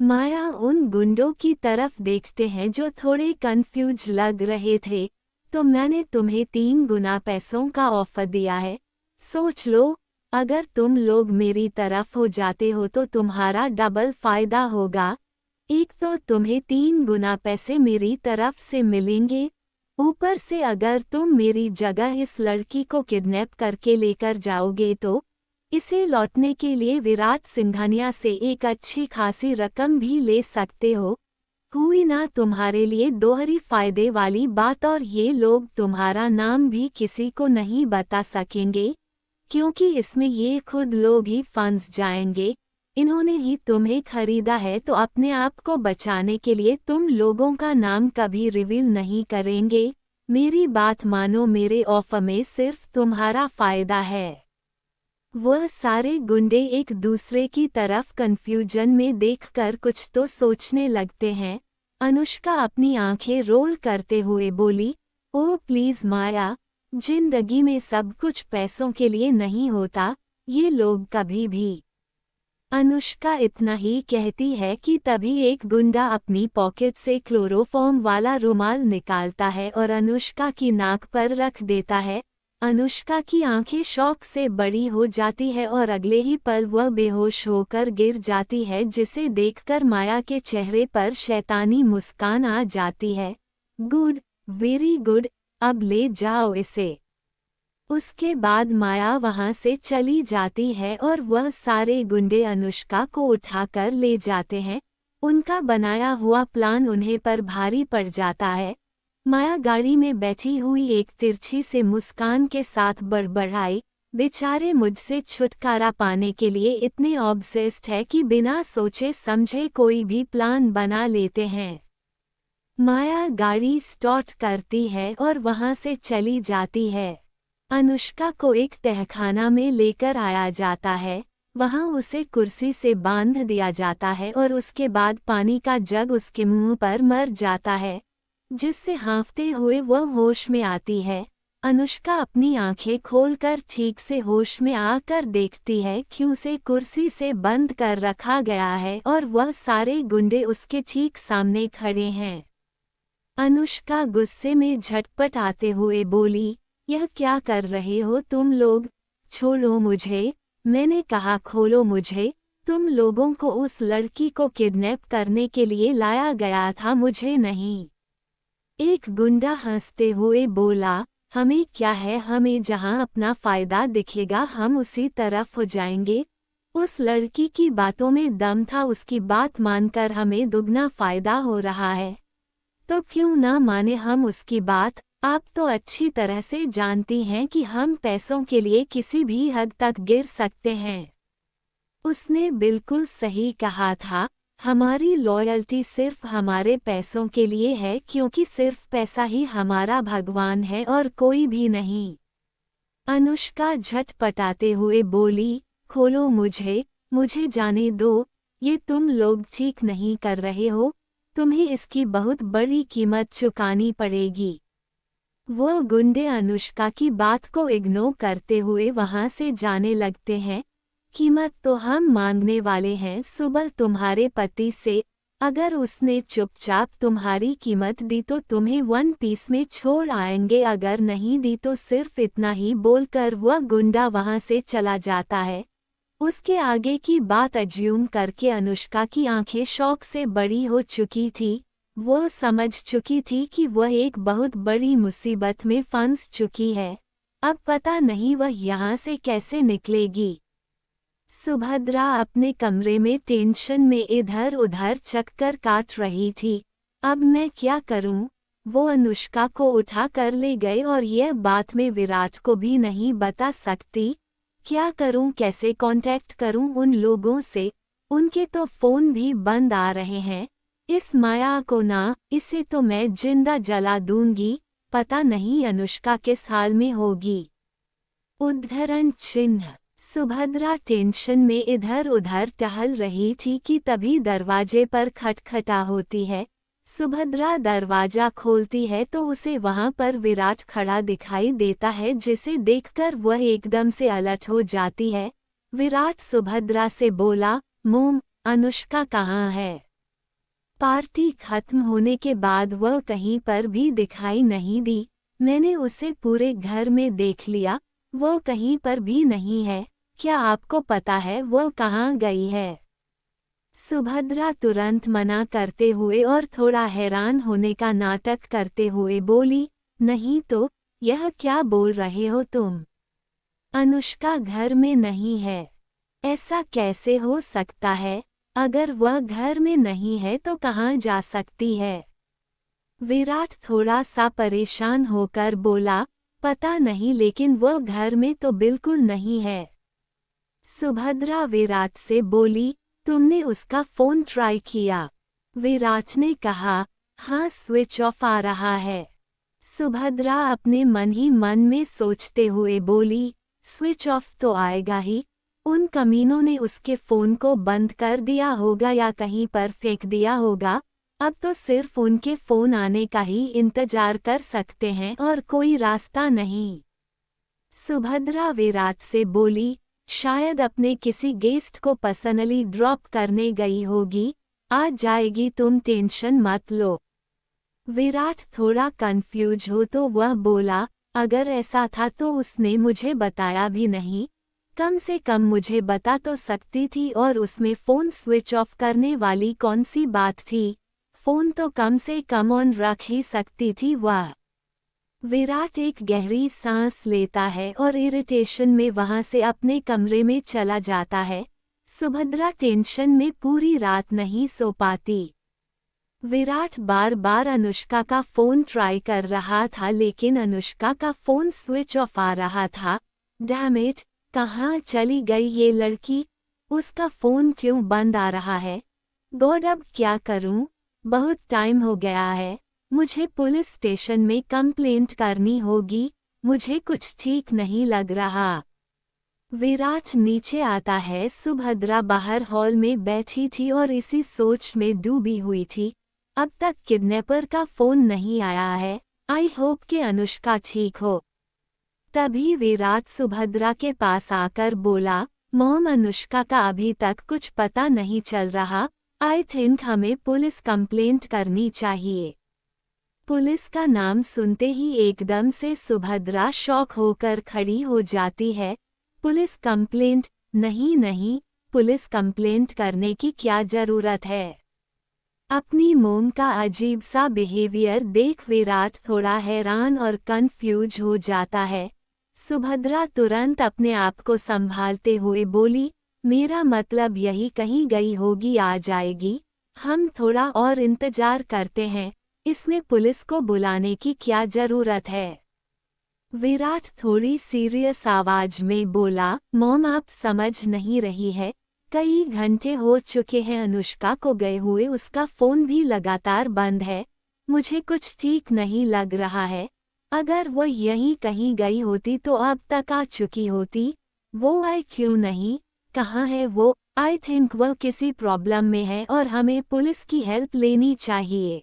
माया उन गुंडों की तरफ देखते हैं जो थोड़े कंफ्यूज लग रहे थे, तो मैंने तुम्हें 3 गुना पैसों का ऑफर दिया है, सोच लो, अगर तुम लोग मेरी तरफ हो जाते हो तो तुम्हारा डबल फायदा होगा। एक तो तुम्हें 3 गुना पैसे मेरी तरफ से मिलेंगे, ऊपर से अगर तुम मेरी जगह इस लड़की को किडनैप करके लेकर जाओगे तो इसे लौटने के लिए विराट सिंघानिया से एक अच्छी खासी रकम भी ले सकते हो। हुई ना तुम्हारे लिए दोहरी फायदे वाली बात, और ये लोग तुम्हारा नाम भी किसी को नहीं बता सकेंगे, क्योंकि इसमें ये खुद लोग ही फंस जाएंगे। इन्होंने ही तुम्हें खरीदा है तो अपने आप को बचाने के लिए तुम लोगों का नाम कभी रिवील नहीं करेंगे। मेरी बात मानो, मेरे ऑफर में सिर्फ तुम्हारा फायदा है। वह सारे गुंडे एक दूसरे की तरफ कंफ्यूजन में देखकर कुछ तो सोचने लगते हैं। अनुष्का अपनी आंखें रोल करते हुए बोली, ओह प्लीज माया, जिंदगी में सब कुछ पैसों के लिए नहीं होता, ये लोग कभी भी। अनुष्का इतना ही कहती है कि तभी एक गुंडा अपनी पॉकेट से क्लोरोफॉर्म वाला रुमाल निकालता है और अनुष्का की नाक पर रख देता है। अनुष्का की आंखें शौक से बड़ी हो जाती है और अगले ही पल वह बेहोश होकर गिर जाती है, जिसे देखकर माया के चेहरे पर शैतानी मुस्कान आ जाती है। गुड, वेरी गुड, अब ले जाओ इसे। उसके बाद माया वहां से चली जाती है और वह सारे गुंडे अनुष्का को उठाकर ले जाते हैं। उनका बनाया हुआ प्लान उन्हें पर भारी पड़ जाता है। माया गाड़ी में बैठी हुई एक तिरछी से मुस्कान के साथ बड़बड़ाई, बेचारे मुझसे छुटकारा पाने के लिए इतने ऑब्सेस्ड है कि बिना सोचे समझे कोई भी प्लान बना लेते हैं। माया गाड़ी स्टार्ट करती है और वहां से चली जाती है। अनुष्का को एक तहखाना में लेकर आया जाता है। वहां उसे कुर्सी से बांध दिया जाता है और उसके बाद पानी का जग उसके मुंह पर मर जाता है, जिससे हाँफते हुए वह होश में आती है। अनुष्का अपनी आंखें खोलकर ठीक से होश में आकर देखती है कि उसे कुर्सी से बंद कर रखा गया है और वह सारे गुंडे उसके ठीक सामने खड़े हैं। अनुष्का गुस्से में झटपट आते हुए बोली, यह क्या कर रहे हो तुम लोग? छोड़ो मुझे, मैंने कहा खोलो मुझे। तुम लोगों को उस लड़की को किडनैप करने के लिए लाया गया था, मुझे नहीं। एक गुंडा हंसते हुए बोला, हमें क्या है, हमें जहां अपना फायदा दिखेगा हम उसी तरफ हो जाएंगे। उस लड़की की बातों में दम था, उसकी बात मानकर हमें दुगना फायदा हो रहा है, तो क्यों ना माने हम उसकी बात। आप तो अच्छी तरह से जानती हैं कि हम पैसों के लिए किसी भी हद तक गिर सकते हैं। उसने बिल्कुल सही कहा था, हमारी लॉयल्टी सिर्फ हमारे पैसों के लिए है, क्योंकि सिर्फ पैसा ही हमारा भगवान है और कोई भी नहीं। अनुष्का झटपटाते हुए बोली, खोलो मुझे, मुझे जाने दो, ये तुम लोग ठीक नहीं कर रहे हो, तुम्हें इसकी बहुत बड़ी कीमत चुकानी पड़ेगी। वो गुंडे अनुष्का की बात को इग्नोर करते हुए वहां से जाने लगते हैं। कीमत तो हम मांगने वाले हैं सुबह तुम्हारे पति से, अगर उसने चुपचाप तुम्हारी कीमत दी तो तुम्हें वन पीस में छोड़ आएंगे, अगर नहीं दी तो सिर्फ इतना ही बोलकर वह गुंडा वहां से चला जाता है। उसके आगे की बात अज्यूम करके अनुष्का की आंखें शौक से बड़ी हो चुकी थी। वो समझ चुकी थी कि वह एक बहुत बड़ी मुसीबत में फंस चुकी है। अब पता नहीं वह यहाँ से कैसे निकलेगी। सुभद्रा अपने कमरे में टेंशन में इधर उधर चक्कर काट रही थी। अब मैं क्या करूं? वो अनुष्का को उठा कर ले गए और यह बात मैं विराट को भी नहीं बता सकती। क्या करूं, कैसे कांटेक्ट करूं उन लोगों से? उनके तो फोन भी बंद आ रहे हैं। इस माया को ना, इसे तो मैं जिंदा जला दूंगी। पता नहीं अनुष्का किस हाल में होगी। उद्धरण चिन्ह। सुभद्रा टेंशन में इधर उधर टहल रही थी कि तभी दरवाजे पर खटखटा होती है। सुभद्रा दरवाजा खोलती है तो उसे वहां पर विराट खड़ा दिखाई देता है, जिसे देखकर वह एकदम से अलर्ट हो जाती है। विराट सुभद्रा से बोला, मोम, अनुष्का कहाँ है? पार्टी खत्म होने के बाद वह कहीं पर भी दिखाई नहीं दी। मैंने उसे पूरे घर में देख लिया, वो कहीं पर भी नहीं है। क्या आपको पता है वो कहाँ गई है? सुभद्रा तुरंत मना करते हुए और थोड़ा हैरान होने का नाटक करते हुए बोली, नहीं तो, यह क्या बोल रहे हो तुम? अनुष्का घर में नहीं है। ऐसा कैसे हो सकता है? अगर वह घर में नहीं है तो कहाँ जा सकती है? विराट थोड़ा सा परेशान होकर बोला, पता नहीं, लेकिन वह घर में तो बिल्कुल नहीं है। सुभद्रा विराट से बोली, तुमने उसका फोन ट्राई किया? विराट ने कहा, हाँ, स्विच ऑफ आ रहा है। सुभद्रा अपने मन ही मन में सोचते हुए बोली, स्विच ऑफ तो आएगा ही, उन कमीनों ने उसके फोन को बंद कर दिया होगा या कहीं पर फेंक दिया होगा। अब तो सिर्फ उनके फोन आने का ही इंतजार कर सकते हैं और कोई रास्ता नहीं। सुभद्रा विराट से बोली, शायद अपने किसी गेस्ट को पर्सनली ड्रॉप करने गई होगी, आ जाएगी, तुम टेंशन मत लो। विराट थोड़ा कंफ्यूज हो तो वह बोला, अगर ऐसा था तो उसने मुझे बताया भी नहीं। कम से कम मुझे बता तो सकती थी, और उसमें फ़ोन स्विच ऑफ करने वाली कौन सी बात थी? फ़ोन तो कम से कम ऑन रख ही सकती थी वह। विराट एक गहरी सांस लेता है और इरिटेशन में वहां से अपने कमरे में चला जाता है। सुभद्रा टेंशन में पूरी रात नहीं सो पाती। विराट बार बार अनुष्का का फ़ोन ट्राई कर रहा था, लेकिन अनुष्का का फ़ोन स्विच ऑफ आ रहा था। डैम इट, कहाँ चली गई ये लड़की? उसका फ़ोन क्यों बंद आ रहा है? गॉड, अब क्या करूं? बहुत टाइम हो गया है। मुझे पुलिस स्टेशन में कंप्लेंट करनी होगी। मुझे कुछ ठीक नहीं लग रहा। विराट नीचे आता है। सुभद्रा बाहर हॉल में बैठी थी और इसी सोच में डूबी हुई थी। अब तक किडनैपर का फ़ोन नहीं आया है। आई होप कि अनुष्का ठीक हो। तभी विराट सुभद्रा के पास आकर बोला, मॉम, अनुष्का का अभी तक कुछ पता नहीं चल रहा। आई थिंक हमें पुलिस कंप्लेंट करनी चाहिए। पुलिस का नाम सुनते ही एकदम से सुभद्रा शॉक होकर खड़ी हो जाती है। Police complaint? नहीं नहीं, पुलिस कंप्लेंट करने की क्या जरूरत है? अपनी मोम का अजीब सा बिहेवियर देख विराट थोड़ा हैरान और कंफ्यूज हो जाता है। सुभद्रा तुरंत अपने आप को संभालते हुए बोली, मेरा मतलब यही कहीं गई होगी, आ जाएगी। हम थोड़ा और इंतजार करते हैं, इसमें पुलिस को बुलाने की क्या जरूरत है? विराट थोड़ी सीरियस आवाज में बोला, मॉम, आप समझ नहीं रही है। कई घंटे हो चुके हैं अनुष्का को गए हुए, उसका फ़ोन भी लगातार बंद है। मुझे कुछ ठीक नहीं लग रहा है। अगर वो यहीं कहीं गई होती तो अब तक आ चुकी होती। वो आई क्यों नहीं? कहाँ है वो? आई थिंक वो किसी प्रॉब्लम में है और हमें पुलिस की हेल्प लेनी चाहिए।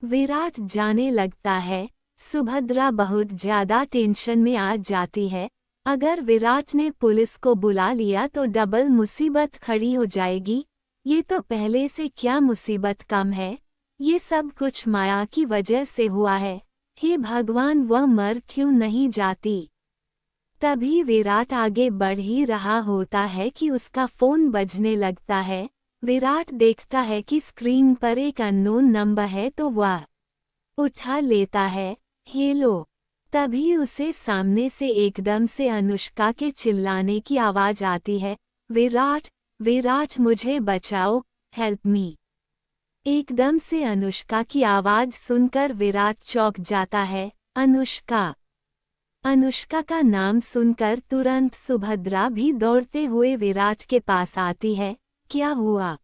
विराट जाने लगता है। सुभद्रा बहुत ज्यादा टेंशन में आ जाती है। अगर विराट ने पुलिस को बुला लिया तो डबल मुसीबत खड़ी हो जाएगी। ये तो पहले से क्या मुसीबत कम है। ये सब कुछ माया की वजह से हुआ है। हे भगवान, वह मर क्यों नहीं जाती? तभी विराट आगे बढ़ ही रहा होता है कि उसका फोन बजने लगता है। विराट देखता है कि स्क्रीन पर एक अननोन नंबर है तो वह उठा लेता है। हेलो। तभी उसे सामने से एकदम से अनुष्का के चिल्लाने की आवाज आती है। विराट, विराट मुझे बचाओ, हेल्प मी। एकदम से अनुष्का की आवाज सुनकर विराट चौंक जाता है। अनुष्का। अनुष्का का नाम सुनकर तुरंत सुभद्रा भी दौड़ते हुए विराट के पास आती है। क्या हुआ?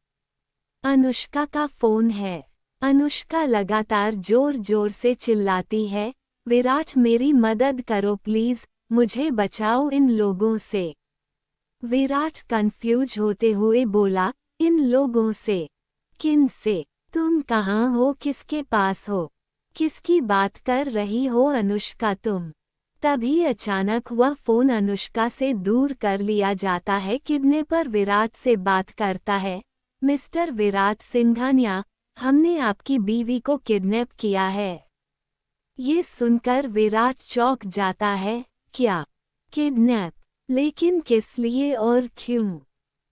अनुष्का का फोन है। अनुष्का लगातार जोर जोर से चिल्लाती है। विराट, मेरी मदद करो प्लीज, मुझे बचाओ इन लोगों से। विराट कंफ्यूज होते हुए बोला, इन लोगों से? किन से? तुम कहाँ हो? किसके पास हो? किसकी बात कर रही हो अनुष्का तुम? तभी अचानक वह फोन अनुष्का से दूर कर लिया जाता है। किडनैपर विराट से बात करता है। मिस्टर विराट सिंघानिया, हमने आपकी बीवी को किडनैप किया है। ये सुनकर विराट चौंक जाता है। क्या? किडनैप? लेकिन किस लिए और क्यों?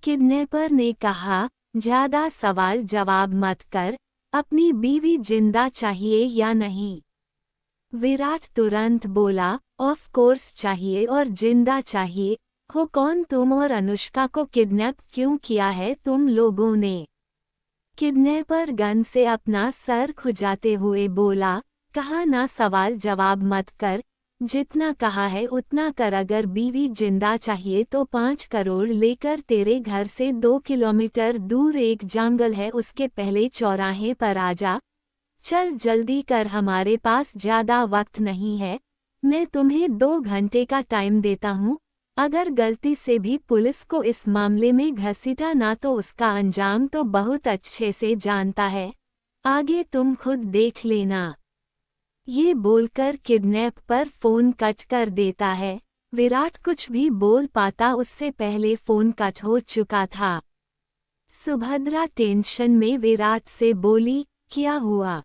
किडनैपर ने कहा, ज्यादा सवाल जवाब मत कर, अपनी बीवी जिंदा चाहिए या नहीं? विराट तुरंत बोला, ऑफ कोर्स चाहिए और जिंदा चाहिए। हो कौन तुम और अनुष्का को किडनैप क्यों किया है तुम लोगों ने? किडनैपर गन से अपना सर खुजाते हुए बोला, कहा ना सवाल जवाब मत कर, जितना कहा है उतना कर। अगर बीवी जिंदा चाहिए तो 5 करोड़ लेकर तेरे घर से 2 किलोमीटर दूर एक जंगल है, उसके पहले चौराहे पर आ जा। चल जल्दी कर, हमारे पास ज्यादा वक्त नहीं है। मैं तुम्हें 2 घंटे का टाइम देता हूँ। अगर गलती से भी पुलिस को इस मामले में घसीटा ना तो उसका अंजाम तो बहुत अच्छे से जानता है। आगे तुम खुद देख लेना। ये बोलकर किडनैप पर फोन कट कर देता है। विराट कुछ भी बोल पाता उससे पहले फोन कट हो चुका था। सुभद्रा टेंशन में विराट से बोली, क्या हुआ?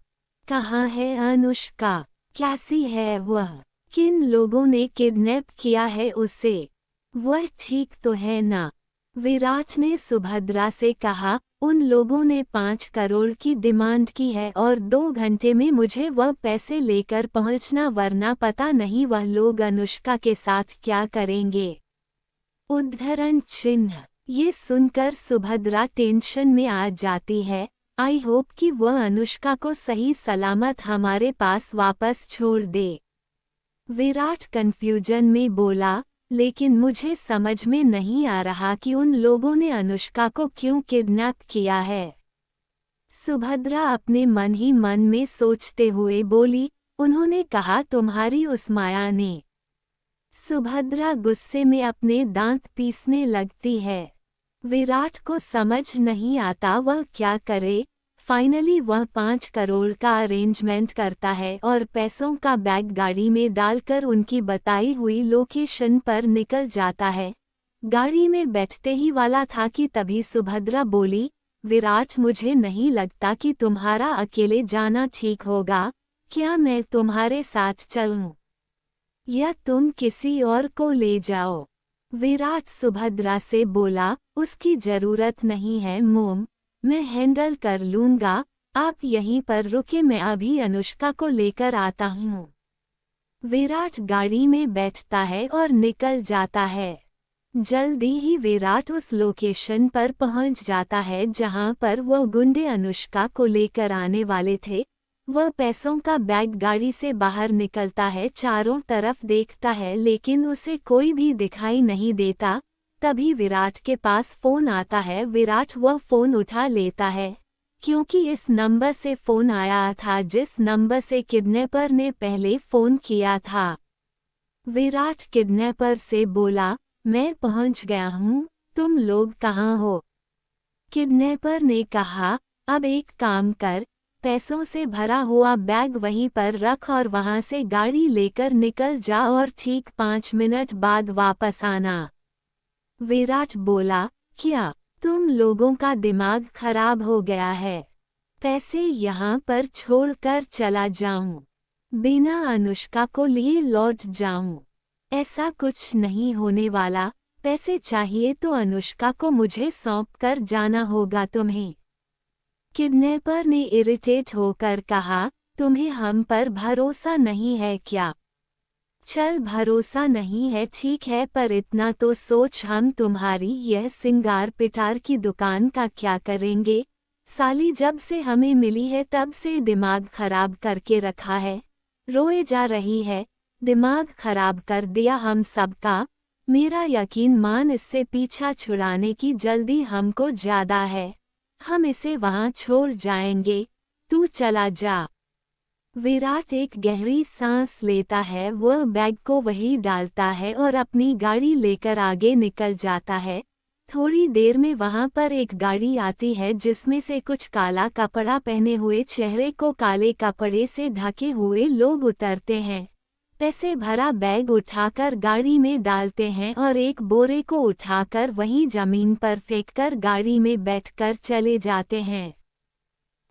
कहाँ है अनुष्का? कैसी है वह? किन लोगों ने किडनैप किया है उसे? वह ठीक तो है ना? विराट ने सुभद्रा से कहा, उन लोगों ने 5 करोड़ की डिमांड की है और 2 घंटे में मुझे वह पैसे लेकर पहुंचना, वरना पता नहीं वह लोग अनुष्का के साथ क्या करेंगे। उद्धरण चिन्ह। ये सुनकर सुभद्रा टेंशन में आ जाती है। आई होप कि वह अनुष्का को सही सलामत हमारे पास वापस छोड़ दे। विराट कंफ्यूजन में बोला, लेकिन मुझे समझ में नहीं आ रहा कि उन लोगों ने अनुष्का को क्यों किडनैप किया है। सुभद्रा अपने मन ही मन में सोचते हुए बोली, उन्होंने कहा तुम्हारी उस माया ने। सुभद्रा गुस्से में अपने दांत पीसने लगती है। विराट को समझ नहीं आता वह क्या करे। फाइनली वह 5 करोड़ का अरेंजमेंट करता है और पैसों का बैग गाड़ी में डालकर उनकी बताई हुई लोकेशन पर निकल जाता है। गाड़ी में बैठते ही वाला था कि तभी सुभद्रा बोली, विराट मुझे नहीं लगता कि तुम्हारा अकेले जाना ठीक होगा। क्या मैं तुम्हारे साथ चलूं? या तुम किसी और को ले जाओ? विराट सुभद्रा से बोला, उसकी जरूरत नहीं है मोम, मैं हैंडल कर लूंगा। आप यहीं पर रुके, मैं अभी अनुष्का को लेकर आता हूँ। विराट गाड़ी में बैठता है और निकल जाता है। जल्दी ही विराट उस लोकेशन पर पहुंच जाता है जहां पर वो गुंडे अनुष्का को लेकर आने वाले थे। वह पैसों का बैग गाड़ी से बाहर निकलता है, चारों तरफ देखता है लेकिन उसे कोई भी दिखाई नहीं देता। तभी विराट के पास फोन आता है। विराट वह फोन उठा लेता है क्योंकि इस नंबर से फोन आया था जिस नंबर से किडनैपर ने पहले फोन किया था। विराट किडनैपर से बोला, मैं पहुंच गया हूं, तुम लोग कहां हो? किडनैपर ने कहा, अब एक काम कर, पैसों से भरा हुआ बैग वहीं पर रख और वहां से गाड़ी लेकर निकल जा और ठीक 5 मिनट बाद वापस आना। विराट बोला, क्या तुम लोगों का दिमाग खराब हो गया है? पैसे यहाँ पर छोड़कर चला जाऊं, बिना अनुष्का को लिए लौट जाऊं? ऐसा कुछ नहीं होने वाला। पैसे चाहिए तो अनुष्का को मुझे सौंप कर जाना होगा तुम्हें। किडनैपर ने इरिटेट होकर कहा, तुम्हें हम पर भरोसा नहीं है क्या? चल भरोसा नहीं है ठीक है, पर इतना तो सोच, हम तुम्हारी यह सिंगार पिटार की दुकान का क्या करेंगे? साली जब से हमें मिली है तब से दिमाग खराब करके रखा है, रोए जा रही है। दिमाग खराब कर दिया हम सबका। मेरा यकीन मान, इससे पीछा छुड़ाने की जल्दी हमको ज्यादा है। हम इसे वहां छोड़ जाएंगे, तू चला जा। विराट एक गहरी सांस लेता है, वह बैग को वहीं डालता है और अपनी गाड़ी लेकर आगे निकल जाता है। थोड़ी देर में वहां पर एक गाड़ी आती है जिसमें से कुछ काला कपड़ा पहने हुए, चेहरे को काले कपड़े से ढके हुए लोग उतरते हैं। पैसे भरा बैग उठाकर गाड़ी में डालते हैं और एक बोरे को उठाकर वहीं जमीन पर फेंककर गाड़ी में बैठकर चले जाते हैं।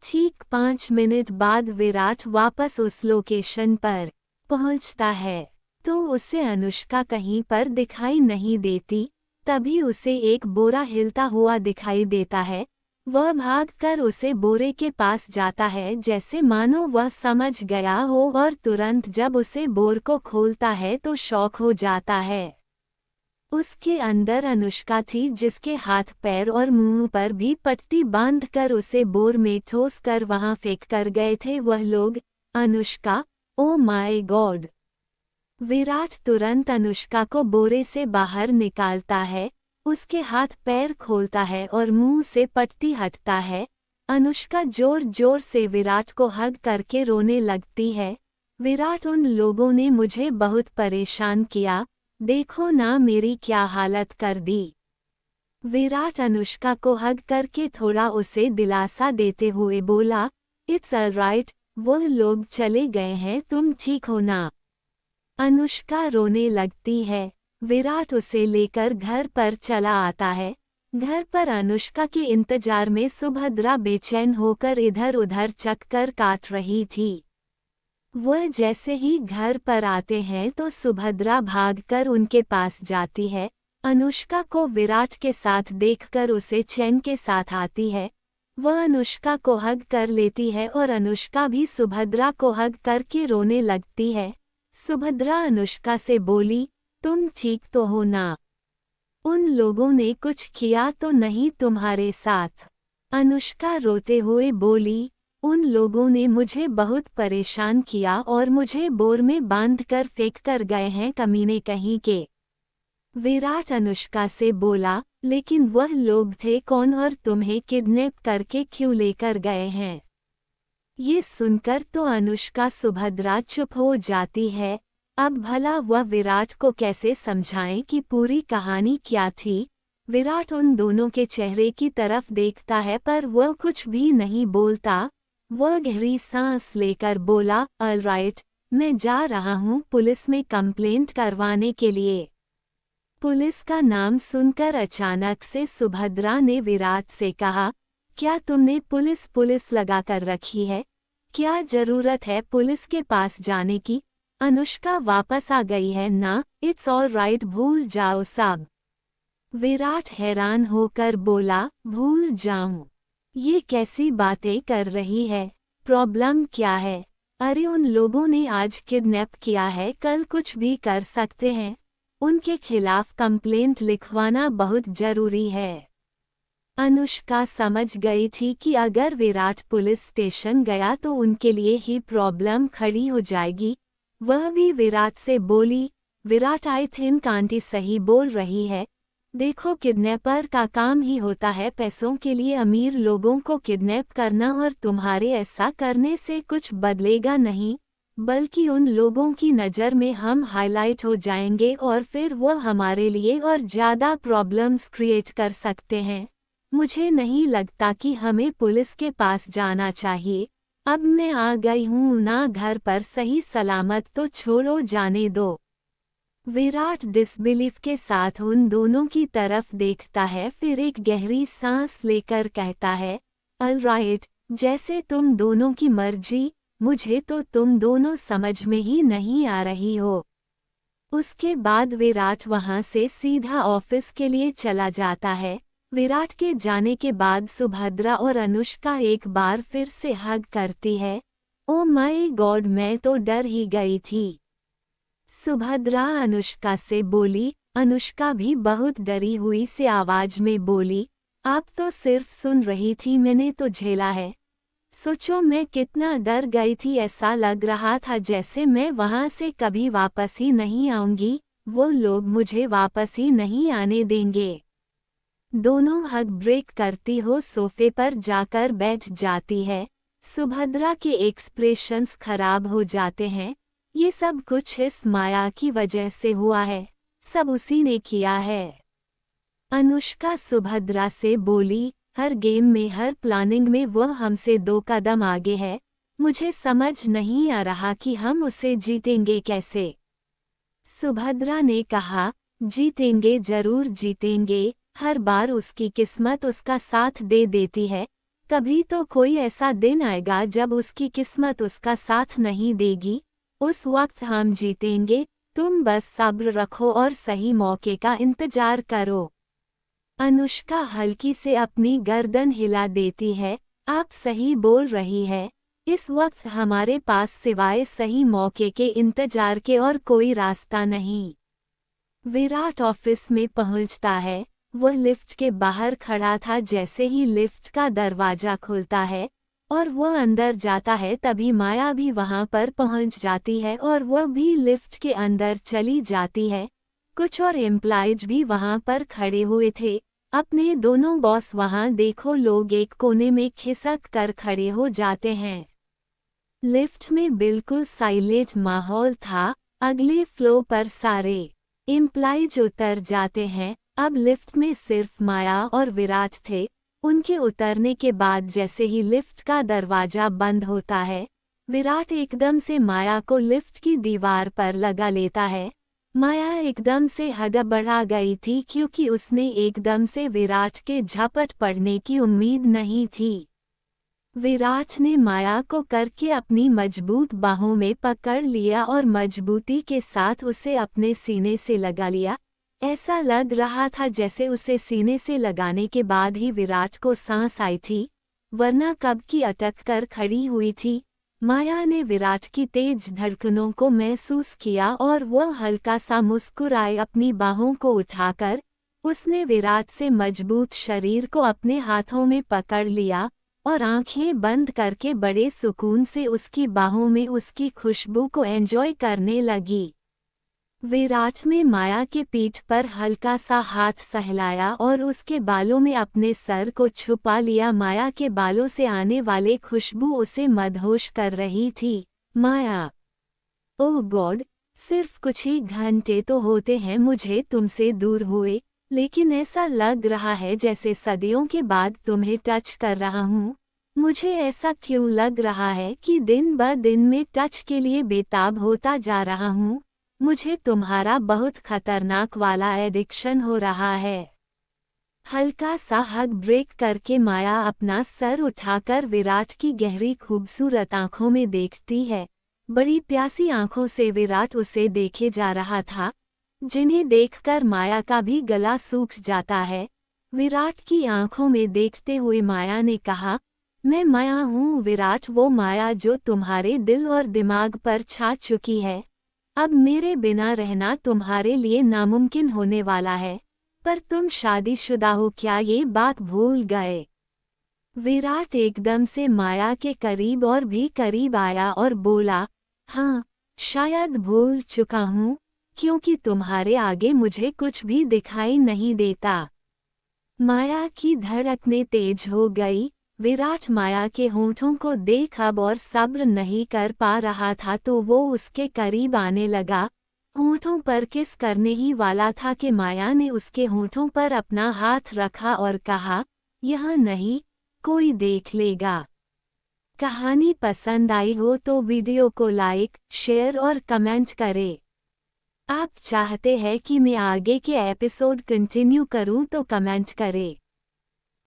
ठीक 5 मिनट बाद विराट वापस उस लोकेशन पर पहुंचता है तो उसे अनुष्का कहीं पर दिखाई नहीं देती। तभी उसे एक बोरा हिलता हुआ दिखाई देता है। वह भागकर उसे बोरे के पास जाता है जैसे मानो वह समझ गया हो, और तुरंत जब उसे बोर को खोलता है तो शॉक हो जाता है। उसके अंदर अनुष्का थी जिसके हाथ पैर और मुंह पर भी पट्टी बांधकर उसे बोर में ठोस कर वहां फेंक कर गए थे वह लोग। Anushka, oh my God! Virat तुरंत अनुष्का को बोरे से बाहर निकालता है, उसके हाथ पैर खोलता है और मुंह से पट्टी हटता है। अनुष्का जोर जोर से विराट को हग करके रोने लगती है। विराट, उन लोगों ने मुझे बहुत परेशान किया, देखो ना मेरी क्या हालत कर दी। विराट अनुष्का को हग करके थोड़ा उसे दिलासा देते हुए बोला, इट्स ऑलराइट, वो लोग चले गए हैं, तुम ठीक हो ना? अनुष्का रोने लगती है। विराट उसे लेकर घर पर चला आता है। घर पर अनुष्का के इंतजार में सुभद्रा बेचैन होकर इधर उधर चक्कर काट रही थी। वह जैसे ही घर पर आते हैं तो सुभद्रा भागकर उनके पास जाती है। अनुष्का को विराट के साथ देखकर उसे चैन के साथ आती है। वह अनुष्का को हग कर लेती है और अनुष्का भी सुभद्रा को हग करके रोने लगती है। सुभद्रा अनुष्का से बोली, तुम ठीक तो हो ना? उन लोगों ने कुछ किया तो नहीं तुम्हारे साथ? अनुष्का रोते हुए बोली, उन लोगों ने मुझे बहुत परेशान किया और मुझे बोर में बांधकर फेंक कर गए हैं, कमीने कहीं के। विराट अनुष्का से बोला, लेकिन वह लोग थे कौन और तुम्हें किडनैप करके क्यों लेकर गए हैं? ये सुनकर तो अनुष्का सुभद्रा चुप हो जाती है। अब भला वह विराट को कैसे समझाएं कि पूरी कहानी क्या थी। विराट उन दोनों के चेहरे की तरफ देखता है पर वह कुछ भी नहीं बोलता। वह गहरी सांस लेकर बोला, ऑलराइट, मैं जा रहा हूँ पुलिस में कंप्लेंट करवाने के लिए। पुलिस का नाम सुनकर अचानक से सुभद्रा ने विराट से कहा, क्या तुमने पुलिस लगा कर रखी है? क्या जरूरत है पुलिस के पास जाने की? अनुष्का वापस आ गई है ना, इट्स ऑल राइट, भूल जाओ सब। विराट हैरान होकर बोला, भूल जाऊं? ये कैसी बातें कर रही है? प्रॉब्लम क्या है? अरे उन लोगों ने आज किडनैप किया है, कल कुछ भी कर सकते हैं। उनके खिलाफ कंप्लेंट लिखवाना बहुत जरूरी है। अनुष्का समझ गई थी कि अगर विराट पुलिस स्टेशन गया तो उनके लिए ही प्रॉब्लम खड़ी हो जाएगी। वह भी विराट से बोली, विराट, आई थिंक आंटी सही बोल रही है, देखो, किडनैपर का काम ही होता है पैसों के लिए अमीर लोगों को किडनैप करना, और तुम्हारे ऐसा करने से कुछ बदलेगा नहीं, बल्कि उन लोगों की नज़र में हम हाईलाइट हो जाएंगे और फिर वो हमारे लिए और ज़्यादा प्रॉब्लम्स क्रिएट कर सकते हैं। मुझे नहीं लगता कि हमें पुलिस के पास जाना चाहिए। अब मैं आ गई हूँ ना घर पर सही सलामत, तो छोड़ो, जाने दो। विराट डिसबिलीफ के साथ उन दोनों की तरफ देखता है, फिर एक गहरी सांस लेकर कहता है, ऑलराइट, जैसे तुम दोनों की मर्जी, मुझे तो तुम दोनों समझ में ही नहीं आ रही हो। उसके बाद विराट वहां से सीधा ऑफिस के लिए चला जाता है। विराट के जाने के बाद सुभद्रा और अनुष्का एक बार फिर से हग करती है। ओ माय गॉड, मैं तो डर ही गई थी। सुभद्रा अनुष्का से बोली। अनुष्का भी बहुत डरी हुई से आवाज में बोली, आप तो सिर्फ सुन रही थी, मैंने तो झेला है। सोचो मैं कितना डर गई थी, ऐसा लग रहा था जैसे मैं वहां से कभी वापस ही नहीं आऊंगी, वो लोग मुझे वापस ही नहीं आने देंगे। दोनों हग ब्रेक करती हो सोफे पर जाकर बैठ जाती है। सुभद्रा के एक्सप्रेशंस खराब हो जाते हैं। ये सब कुछ इस माया की वजह से हुआ है, सब उसी ने किया है। अनुष्का सुभद्रा से बोली, हर गेम में, हर प्लानिंग में वो हमसे 2 कदम आगे है। मुझे समझ नहीं आ रहा कि हम उसे जीतेंगे कैसे। सुभद्रा ने कहा, जीतेंगे, जरूर जीतेंगे। हर बार उसकी किस्मत उसका साथ दे देती है, कभी तो कोई ऐसा दिन आएगा जब उसकी किस्मत उसका साथ नहीं देगी, उस वक्त हम जीतेंगे। तुम बस सब्र रखो और सही मौके का इंतजार करो। अनुष्का हल्की से अपनी गर्दन हिला देती है, आप सही बोल रही है, इस वक्त हमारे पास सिवाय सही मौके के इंतजार के और कोई रास्ता नहीं। विराट ऑफिस में पहुंचता है। वह लिफ्ट के बाहर खड़ा था। जैसे ही लिफ्ट का दरवाजा खुलता है और वह अंदर जाता है, तभी माया भी वहां पर पहुंच जाती है और वह भी लिफ्ट के अंदर चली जाती है। कुछ और एम्प्लॉयज भी वहां पर खड़े हुए थे। अपने दोनों बॉस वहां देखो, लोग एक कोने में खिसक कर खड़े हो जाते हैं। लिफ्ट में बिल्कुल साइलेंट माहौल था। अगले फ्लोर पर सारे एम्प्लॉयज उतर जाते हैं। अब लिफ्ट में सिर्फ माया और विराट थे। उनके उतरने के बाद जैसे ही लिफ्ट का दरवाजा बंद होता है, विराट एकदम से माया को लिफ्ट की दीवार पर लगा लेता है। माया एकदम से हड़बड़ा गई थी, क्योंकि उसने एकदम से विराट के झपट पड़ने की उम्मीद नहीं थी। विराट ने माया को करके अपनी मजबूत बाहों में पकड़ लिया और मजबूती के साथ उसे अपने सीने से लगा लिया। ऐसा लग रहा था जैसे उसे सीने से लगाने के बाद ही विराट को सांस आई थी, वरना कब की अटक कर खड़ी हुई थी। माया ने विराट की तेज धड़कनों को महसूस किया और वह हल्का सा मुस्कुराए। अपनी बाहों को उठाकर उसने विराट से मजबूत शरीर को अपने हाथों में पकड़ लिया और आंखें बंद करके बड़े सुकून से उसकी बाहों में उसकी खुशबू को एंजॉय करने लगी। विराट ने माया के पीठ पर हल्का सा हाथ सहलाया और उसके बालों में अपने सर को छुपा लिया। माया के बालों से आने वाले खुशबू उसे मदहोश कर रही थी। माया, ओह गॉड, सिर्फ कुछ ही घंटे तो होते हैं मुझे तुमसे दूर हुए, लेकिन ऐसा लग रहा है जैसे सदियों के बाद तुम्हें टच कर रहा हूँ। मुझे ऐसा क्यों लग रहा है कि दिन ब दिन में टच के लिए बेताब होता जा रहा हूँ। मुझे तुम्हारा बहुत खतरनाक वाला एडिक्शन हो रहा है। हल्का सा हग ब्रेक करके माया अपना सर उठाकर विराट की गहरी खूबसूरत आंखों में देखती है। बड़ी प्यासी आंखों से विराट उसे देखे जा रहा था, जिन्हें देखकर माया का भी गला सूख जाता है। विराट की आंखों में देखते हुए माया ने कहा, मैं माया हूँ विराट, वो माया जो तुम्हारे दिल और दिमाग पर छा चुकी है। अब मेरे बिना रहना तुम्हारे लिए नामुमकिन होने वाला है। पर तुम शादीशुदा हो क्या, ये बात भूल गए? विराट एकदम से माया के करीब और भी करीब आया और बोला, हाँ, शायद भूल चुका हूँ। क्योंकि तुम्हारे आगे मुझे कुछ भी दिखाई नहीं देता। माया की धड़कनें तेज हो गई। विराट माया के होंठों को देख अब और सब्र नहीं कर पा रहा था तो वो उसके करीब आने लगा। होंठों पर किस करने ही वाला था कि माया ने उसके होंठों पर अपना हाथ रखा और कहा, यह नहीं, कोई देख लेगा। कहानी पसंद आई हो तो वीडियो को लाइक, शेयर और कमेंट करें। आप चाहते हैं कि मैं आगे के एपिसोड कंटिन्यू करूं तो कमेंट करें।